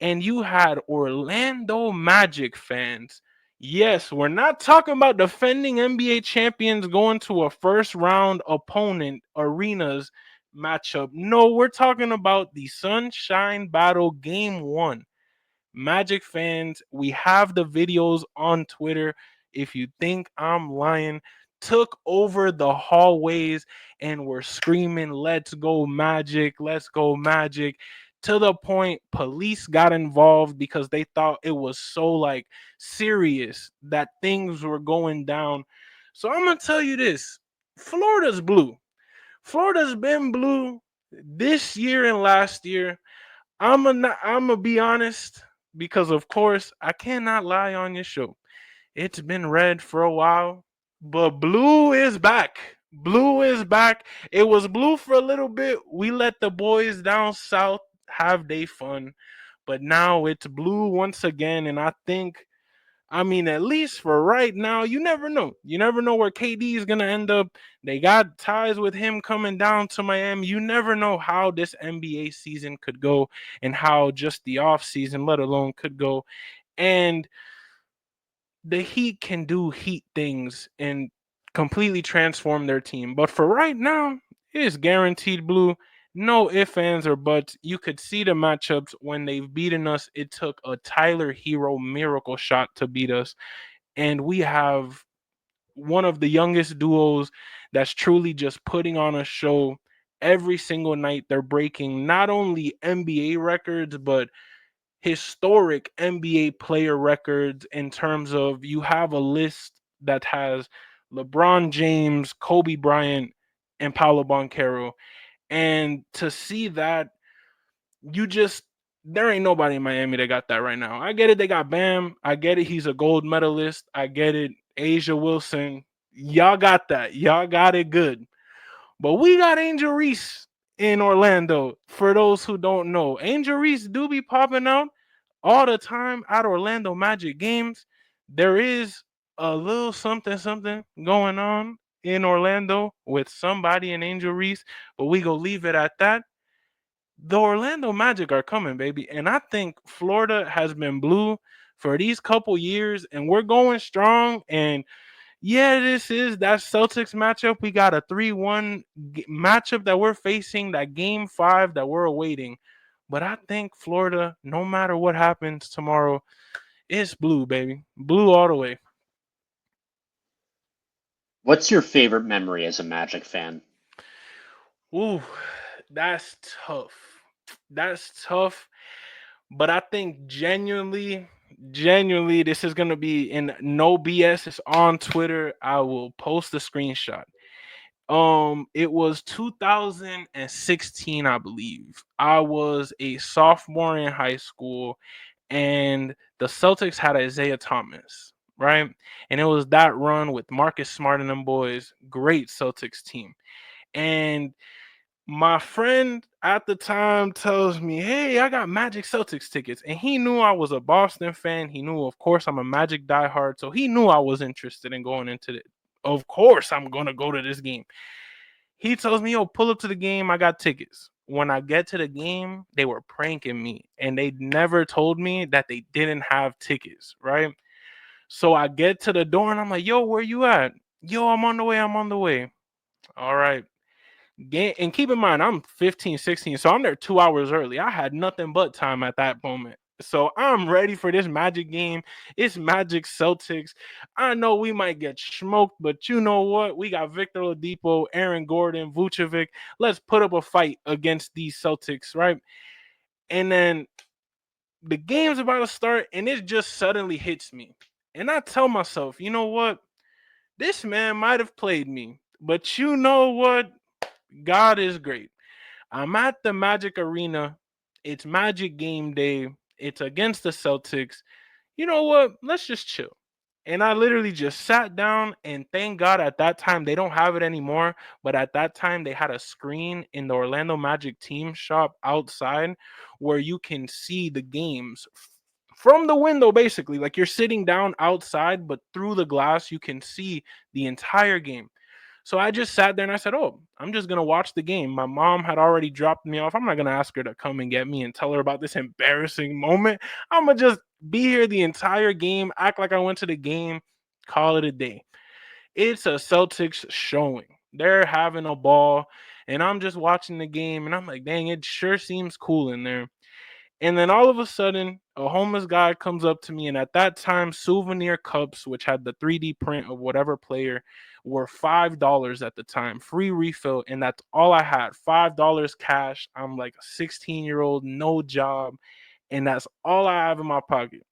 and you had Orlando Magic fans Yes, we're not talking about defending NBA champions going to a first round opponent arenas matchup. No, we're talking about the Sunshine Battle Game 1. Magic fans, we have the videos on Twitter. If you think I'm lying, took over the hallways and were screaming, "Let's go, Magic! Let's go, Magic!" To the point police got involved because they thought it was so like serious that things were going down. So I'm gonna tell you this: Florida's blue. Florida's been blue this year and last year. I'm gonna be honest because of course I cannot lie on your show. It's been red for a while, but blue is back. Blue is back. It was blue for a little bit. We let the boys down south have their fun, but now it's blue once again. And I mean, at least for right now, you never know. You never know where KD is going to end up. They got ties with him coming down to Miami. You never know how this NBA season could go and how just the off season, let alone, could go. And the Heat can do Heat things and completely transform their team. But for right now, it is guaranteed blue. No ifs, ands, or buts. You could see the matchups when they've beaten us. It took a Tyler Hero miracle shot to beat us. And we have one of the youngest duos that's truly just putting on a show every single night. They're breaking not only NBA records, but historic NBA player records in terms of you have a list that has LeBron James, Kobe Bryant, and Paolo Banchero. And to see that, you just there ain't nobody in Miami that got that right now. I get it, they got Bam. I get it, he's a gold medalist. I get it, Asia Wilson. Y'all got that. Y'all got it good. But we got Angel Reese in Orlando. For those who don't know, Angel Reese do be popping out all the time at Orlando Magic games. There is a little something something going on in Orlando with somebody in Angel Reese, but we go leave it at that. The Orlando Magic are coming, baby, and I think Florida has been blue for these couple years, and we're going strong. And yeah, this is that Celtics matchup. We got a 3-1 matchup that we're facing, that game 5 that we're awaiting. But I think Florida, no matter what happens tomorrow, it's blue, baby. Blue all the way. What's your favorite memory as a Magic fan? Ooh, that's tough. That's tough. But I think genuinely, this is gonna be in no BS. It's on Twitter. I will post a screenshot. It was 2016, I believe. I was a sophomore in high school, and the Celtics had Isaiah Thomas, right? And it was that run with Marcus Smart and them boys. Great Celtics team. And my friend at the time tells me, "Hey, I got Magic Celtics tickets." And he knew I was a Boston fan. He knew, of course, I'm a Magic diehard. So he knew I was interested in going into it. Of course, I'm going to go to this game. He tells me, "Yo, pull up to the game. I got tickets." When I get to the game, they were pranking me and they never told me that they didn't have tickets, right? So I get to the door and I'm like, "Yo, where you at?" "Yo, I'm on the way. I'm on the way." All right. And keep in mind, I'm 15, 16, so I'm there 2 hours early. I had nothing but time at that moment. So I'm ready for this Magic game. It's Magic Celtics. I know we might get smoked, but you know what? We got Victor Oladipo, Aaron Gordon, Vucevic. Let's put up a fight against these Celtics, right? And then the game's about to start, and it just suddenly hits me. And I tell myself, you know what? This man might have played me, but you know what? God is great. I'm at the Magic Arena. It's Magic game day. It's against the Celtics. You know what? Let's just chill. And I literally just sat down, and thank God at that time they don't have it anymore. But at that time they had a screen in the Orlando Magic team shop outside where you can see the games from the window, basically. Like you're sitting down outside, but through the glass you can see the entire game. So I just sat there and I said, oh, I'm just going to watch the game. My mom had already dropped me off. I'm not going to ask her to come and get me and tell her about this embarrassing moment. I'm going to just be here the entire game, act like I went to the game, call it a day. It's a Celtics showing. They're having a ball, and I'm just watching the game, and I'm like, dang, it sure seems cool in there. And then all of a sudden, a homeless guy comes up to me, and at that time, souvenir cups, which had the 3D print of whatever player, were $5 at the time, free refill, and that's all I had, $5 cash. I'm like a 16-year-old, no job, and that's all I have in my pocket.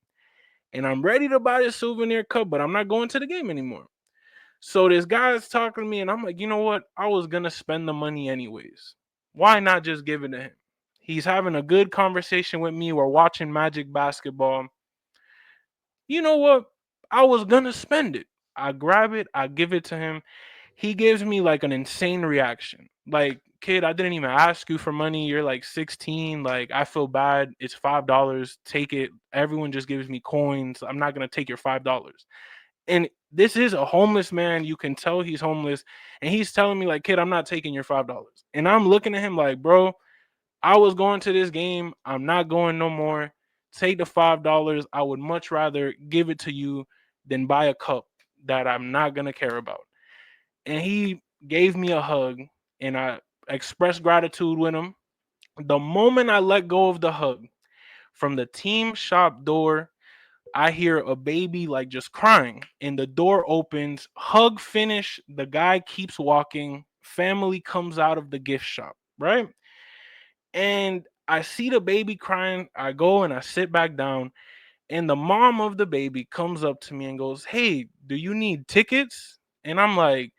And I'm ready to buy this souvenir cup, but I'm not going to the game anymore. So this guy is talking to me, and I'm like, you know what? I was going to spend the money anyways. Why not just give it to him? He's having a good conversation with me. We're watching Magic basketball. You know what? I was going to spend it. I grab it. I give it to him. He gives me like an insane reaction. Like, kid, I didn't even ask you for money. You're like 16. Like, I feel bad. It's $5. Take it. Everyone just gives me coins. I'm not going to take your $5. And this is a homeless man. You can tell he's homeless. And he's telling me, like, kid, I'm not taking your $5. And I'm looking at him like, bro, I was going to this game. I'm not going no more. Take the $5. I would much rather give it to you than buy a cup that I'm not going to care about. And he gave me a hug, and I expressed gratitude with him. The moment I let go of the hug, from the team shop door, I hear a baby like just crying, and the door opens. Hug finish. The guy keeps walking. Family comes out of the gift shop, right? And I see the baby crying. I go and I sit back down, and the mom of the baby comes up to me and goes, "Hey, do you need tickets?" And I'm like,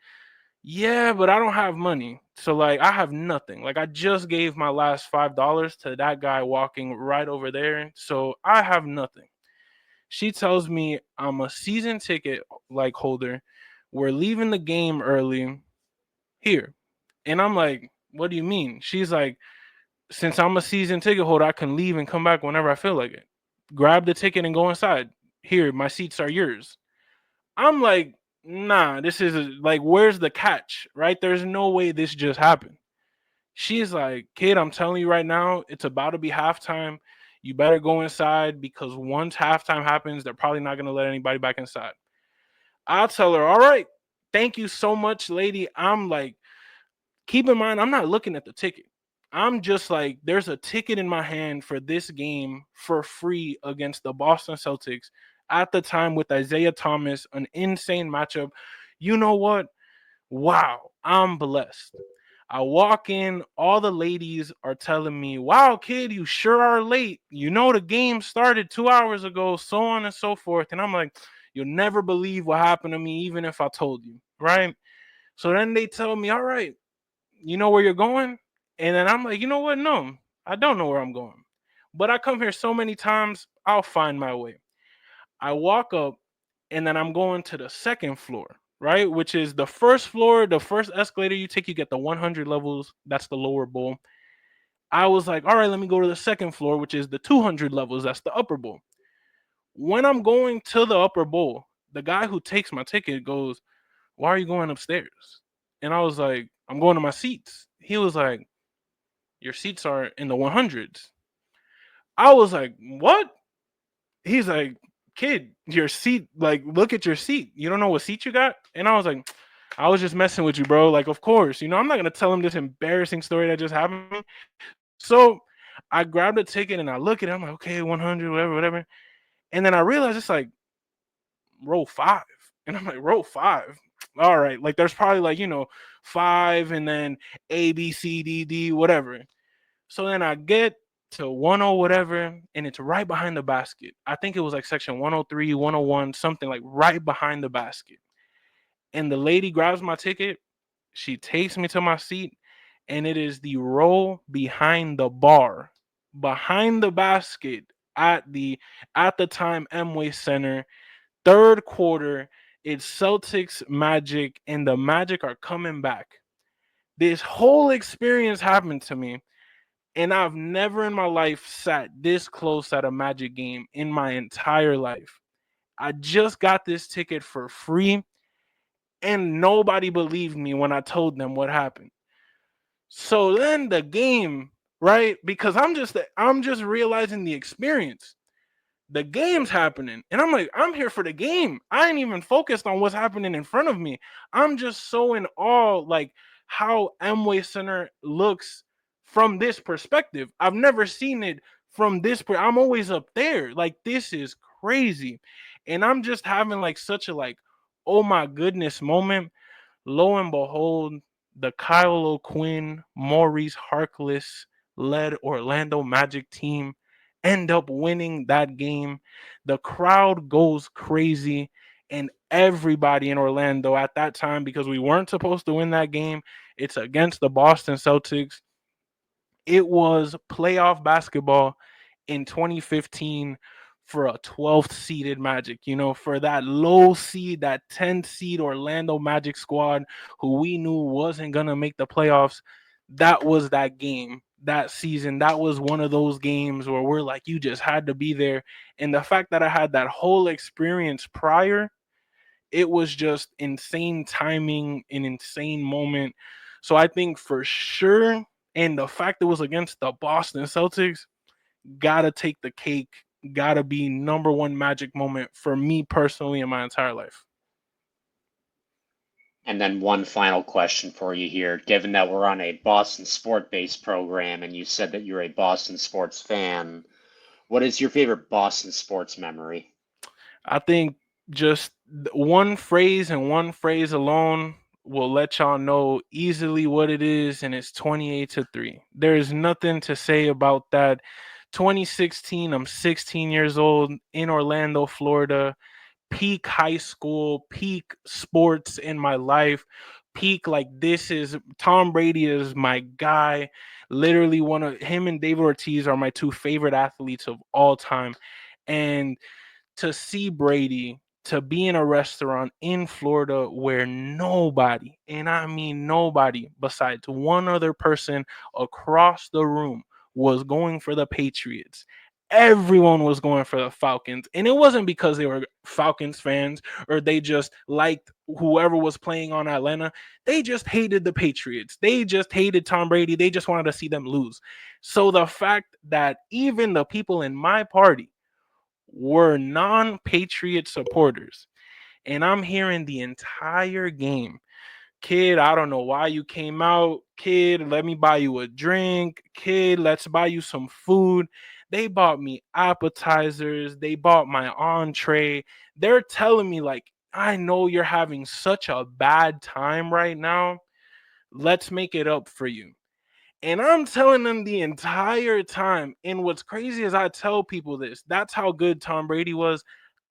"Yeah, but I don't have money. So like I have nothing. Like I just gave my last $5 to that guy walking right over there. So I have nothing." She tells me I'm a season ticket like holder. We're leaving the game early here. And I'm like, "What do you mean?" She's like, "Since I'm a season ticket holder, I can leave and come back whenever I feel like it. Grab the ticket and go inside. Here, my seats are yours." I'm like, "Nah, this is like, where's the catch?" Right? There's no way this just happened. She's like, "Kid, I'm telling you right now, it's about to be halftime. You better go inside because once halftime happens, they're probably not going to let anybody back inside." I'll tell her, "All right, thank you so much, lady." I'm like, keep in mind, I'm not looking at the ticket. I'm just like, there's a ticket in my hand for this game for free against the Boston Celtics at the time with Isaiah Thomas, an insane matchup. You know what? Wow, I'm blessed. I walk in, all the ladies are telling me, "Wow, kid, you sure are late. You know, the game started 2 hours ago," so on and so forth. And I'm like, "You'll never believe what happened to me, even if I told you." Right? So then they tell me, "All right, you know where you're going?" And then I'm like, "You know what? No, I don't know where I'm going. But I come here so many times, I'll find my way." I walk up, and then I'm going to the second floor, right? Which is the first floor, the first escalator you take, you get the 100 levels. That's the lower bowl. I was like, all right, let me go to the second floor, which is the 200 levels. That's the upper bowl. When I'm going to the upper bowl, the guy who takes my ticket goes, "Why are you going upstairs?" And I was like, "I'm going to my seats." He was like, "Your seats are in the 100s." I was like, "What?" He's like, "Kid, your seat, like, look at your seat. You don't know what seat you got?" And I was like, "I was just messing with you, bro. Like, of course, I'm not gonna tell him this embarrassing story that just happened to me." So I grabbed a ticket and I look at it. I'm like, "Okay, 100, whatever, whatever." And then I realized it's like row 5. And I'm like, row 5. All right. Like, there's probably like, 5 and then A, B, C, D, D, whatever. So then I get to 10 whatever, and it's right behind the basket. I think it was like section 103, 101, something like right behind the basket. And the lady grabs my ticket. She takes me to my seat, and it is the row behind the bar, behind the basket at the time Amway Center, third quarter. It's Celtics Magic, and the Magic are coming back. This whole experience happened to me, and I've never in my life sat this close at a Magic game in my entire life. I just got this ticket for free, And nobody believed me when I told them what happened. So then the game, right? Because I'm just realizing the experience. The game's happening. And I'm like, I'm here for the game. I ain't even focused on what's happening in front of me. I'm just so in awe, like how Amway Center looks from this perspective. I've never seen it from this. I'm always up there. Like, this is crazy. And I'm just having like such a like, oh my goodness moment. Lo and behold, the Kyle O'Quinn, Maurice Harkless led Orlando Magic team end up winning that game. The crowd goes crazy, and everybody in Orlando at that time, because we weren't supposed to win that game, it's against the Boston Celtics. It was playoff basketball in 2015 for a 12th seeded Magic, for that low seed, that 10th seed Orlando Magic squad who we knew wasn't going to make the playoffs. That was that game, that season. That was one of those games where we're like, you just had to be there. And the fact that I had that whole experience prior, it was just insane timing, an insane moment. So I think for sure, and the fact it was against the Boston Celtics, gotta take the cake, gotta be number one Magic moment for me personally in my entire life. And then one final question for you here. Given that we're on a Boston sport-based program and you said that you're a Boston sports fan, what is your favorite Boston sports memory? I think just one phrase and one phrase alone will let y'all know easily what it is, and it's 28-3. There's nothing to say about that. 2016, I'm 16 years old in Orlando, Florida. Peak high school, peak sports in my life, peak like this is Tom Brady is my guy. Literally one of him and David Ortiz are my two favorite athletes of all time. And to see Brady, to be in a restaurant in Florida where nobody, and I mean nobody, besides one other person across the room was going for the Patriots. Everyone was going for the Falcons. And it wasn't because they were Falcons fans or they just liked whoever was playing on Atlanta. They just hated the Patriots. They just hated Tom Brady. They just wanted to see them lose. So the fact that even the people in my party were non-Patriot supporters. And I'm hearing the entire game, kid, I don't know why you came out. Kid, let me buy you a drink. Kid, let's buy you some food. They bought me appetizers. They bought my entree. They're telling me, like, I know you're having such a bad time right now. Let's make it up for you. And I'm telling them the entire time. And what's crazy is I tell people this. That's how good Tom Brady was.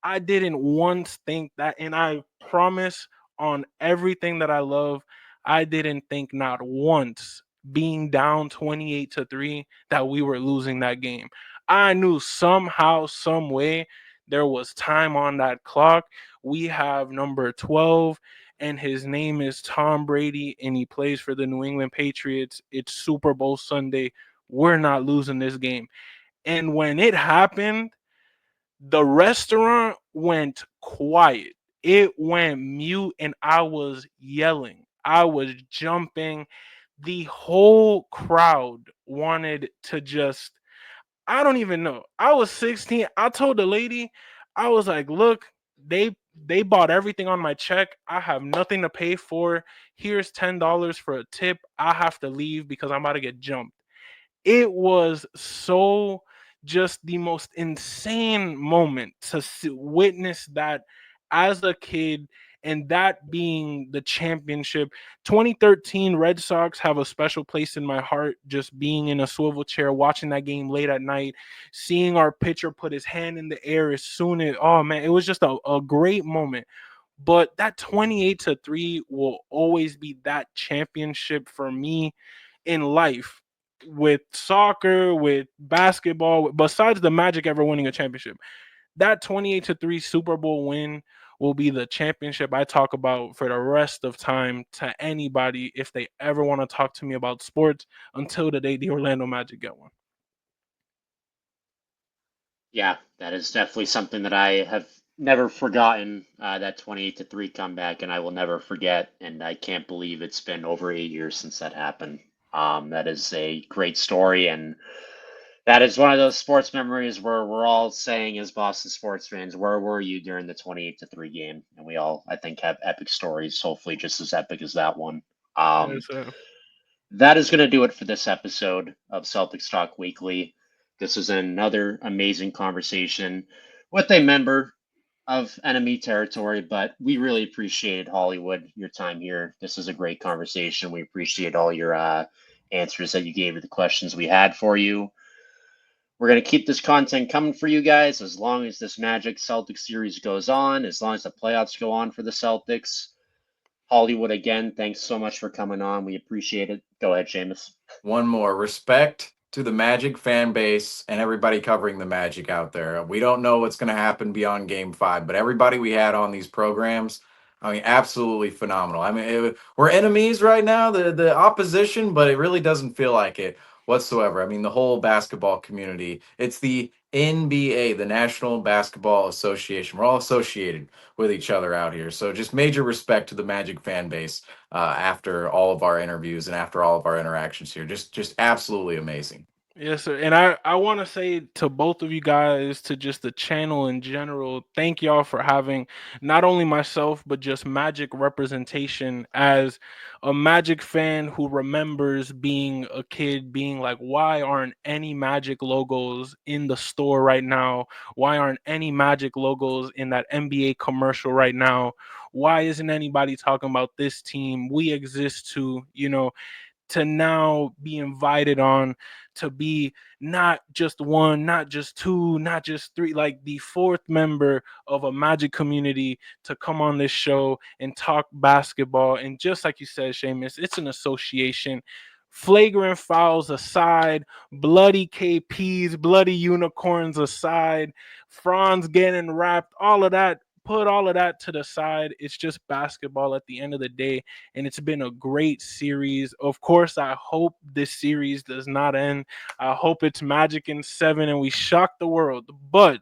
I didn't once think that. And I promise on everything that I love, I didn't think not once being down 28-3 that we were losing that game. I knew somehow, some way, there was time on that clock. We have number 12 and his name is Tom Brady, and he plays for the New England Patriots. It's Super Bowl Sunday. We're not losing this game. And when it happened, the restaurant went quiet. It went mute, and I was yelling. I was jumping. The whole crowd wanted to just, I don't even know. I was 16. I told the lady, I was like, look, they bought everything on my check. I have nothing to pay for. Here's $10 for a tip. I have to leave because I'm about to get jumped. It was so just the most insane moment to witness that as a kid, and that being the championship. 2013 Red Sox have a special place in my heart, just being in a swivel chair watching that game late at night, seeing our pitcher put his hand in the air as soon as, oh man, it was just a great moment. But that 28-3 will always be that championship for me in life, with soccer, with basketball, besides the Magic ever winning a championship. That 28-3 Super Bowl win will be the championship I talk about for the rest of time to anybody if they ever want to talk to me about sports until the day the Orlando Magic get one. Yeah, that is definitely something that I have never forgotten that 28-3 comeback, and I will never forget. And I can't believe it's been over 8 years since that happened. That is a great story, and that is one of those sports memories where we're all saying, as Boston sports fans, where were you during the 28-3 game? And we all, I think, have epic stories, hopefully just as epic as that one. Yes, sir. That is going to do it for this episode of Celtics Talk Weekly. This is another amazing conversation with a member of enemy territory, but we really appreciated, Hollywood, your time here. This is a great conversation. We appreciate all your answers that you gave to the questions we had for you. We're going to keep this content coming for you guys as long as this Magic Celtics series goes on, as long as the playoffs go on for the Celtics. Hollywood, again, thanks so much for coming on. We appreciate it. Go ahead, Seamus. One more respect to the Magic fan base and everybody covering the Magic out there. We don't know what's going to happen beyond Game 5, but everybody we had on these programs, I mean, absolutely phenomenal. I mean, we're enemies right now, the opposition, but it really doesn't feel like it whatsoever. I mean, the whole basketball community, it's the NBA, the National Basketball Association. We're all associated with each other out here. So just major respect to the Magic fan base after all of our interviews and after all of our interactions here. Just absolutely amazing. Yes, sir. And I want to say to both of you guys, to just the channel in general, thank y'all for having not only myself, but just Magic representation as a Magic fan who remembers being a kid, being like, why aren't any Magic logos in the store right now? Why aren't any Magic logos in that NBA commercial right now? Why isn't anybody talking about this team? We exist to now be invited on to be not just one, not just two, not just three, like the fourth member of a Magic community to come on this show and talk basketball. And just like you said, Seamus, it's an association. Flagrant fouls aside, bloody KPs, bloody unicorns aside, Franz getting wrapped, all of that. Put all of that to the side. It's just basketball at the end of the day, and it's been a great series. Of course, I hope this series does not end. I hope it's Magic in 7 and we shock the world. But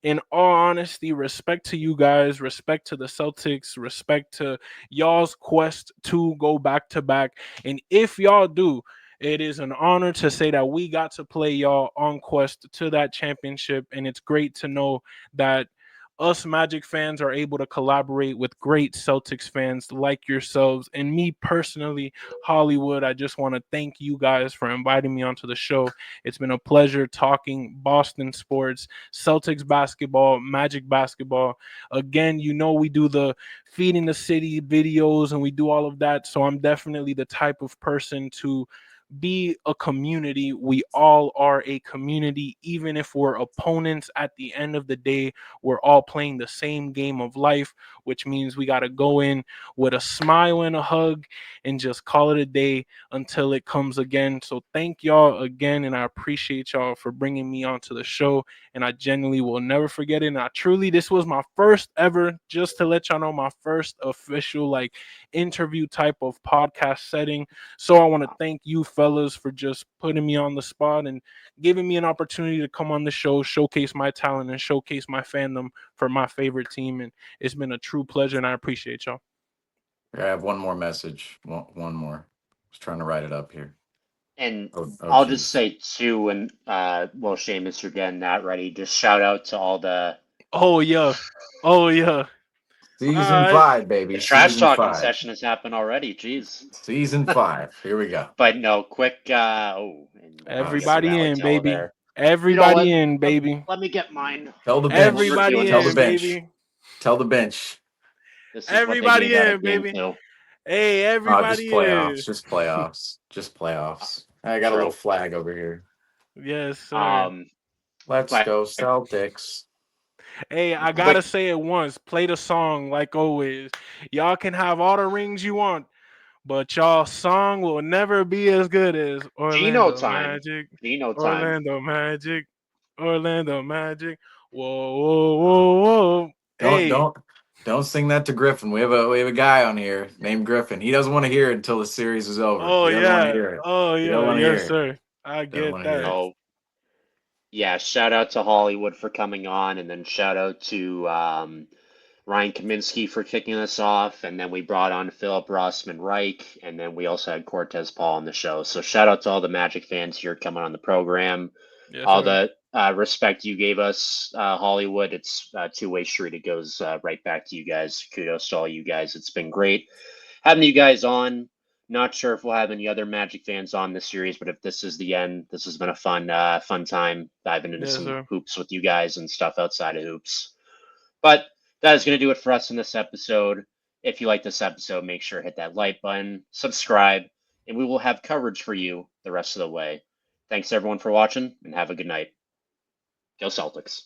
in all honesty, respect to you guys, respect to the Celtics, respect to y'all's quest to go back to back. And if y'all do, it is an honor to say that we got to play y'all on quest to that championship. And it's great to know that us Magic fans are able to collaborate with great Celtics fans like yourselves. And me personally, Hollywood, I just want to thank you guys for inviting me onto the show. It's been a pleasure talking Boston sports, Celtics basketball, Magic basketball. Again, we do the feeding the city videos and we do all of that. So I'm definitely the type of person to be a community. We all are a community, even if we're opponents. At the end of the day, we're all playing the same game of life, which means we got to go in with a smile and a hug and just call it a day until it comes again. So thank y'all again, and I appreciate y'all for bringing me onto the show, and I genuinely will never forget it. And this was my first ever, just to let y'all know, my first official interview type of podcast setting. So I want to thank you fellas for just putting me on the spot and giving me an opportunity to come on the show, showcase my talent and showcase my fandom for my favorite team. And it's been a true pleasure, and I appreciate y'all. I have one more message. One more. I was trying to write it up here. And I'll just say too, and Seamus, you're getting that ready. Just shout out to all the Oh yeah. Season 5, baby. The trash Season talking 5. session has happened already. Jeez. Season 5. Here we go. But no, quick. Everybody in, baby. There. Everybody in, baby. Let me get mine. Tell the bench. Everybody Tell in, the bench. baby. Tell the bench. Everybody in, baby. Hey, everybody just playoffs. in. Just playoffs. Just playoffs. I got a little flag over here. Yes, sir. Let's go Celtics. Hey, I gotta say it once. Play the song like always. Y'all can have all the rings you want, but y'all song will never be as good as Orlando Magic. Orlando Magic. Orlando Magic. Whoa. Don't sing that to Griffin. We have a guy on here named Griffin. He doesn't want to hear it until the series is over. Oh he doesn't want to hear it. Oh yeah, yes sir. I get that. Yeah, shout out to Hollywood for coming on, and then shout out to Ryan Kaminsky for kicking us off, and then we brought on Philip Rossman Reich, and then we also had Cortez Paul on the show. So shout out to all the Magic fans here coming on the program. Yes, All sir. the respect you gave us, Hollywood. It's a two-way street. It goes right back to you guys. Kudos to all you guys. It's been great having you guys on. Not sure if we'll have any other Magic fans on this series, but if this is the end, this has been a fun time diving into Yes, some sir. hoops with you guys and stuff outside of hoops. But that is going to do it for us in this episode. If you like this episode, make sure to hit that like button, subscribe, and we will have coverage for you the rest of the way. Thanks everyone for watching, and have a good night. Go Celtics.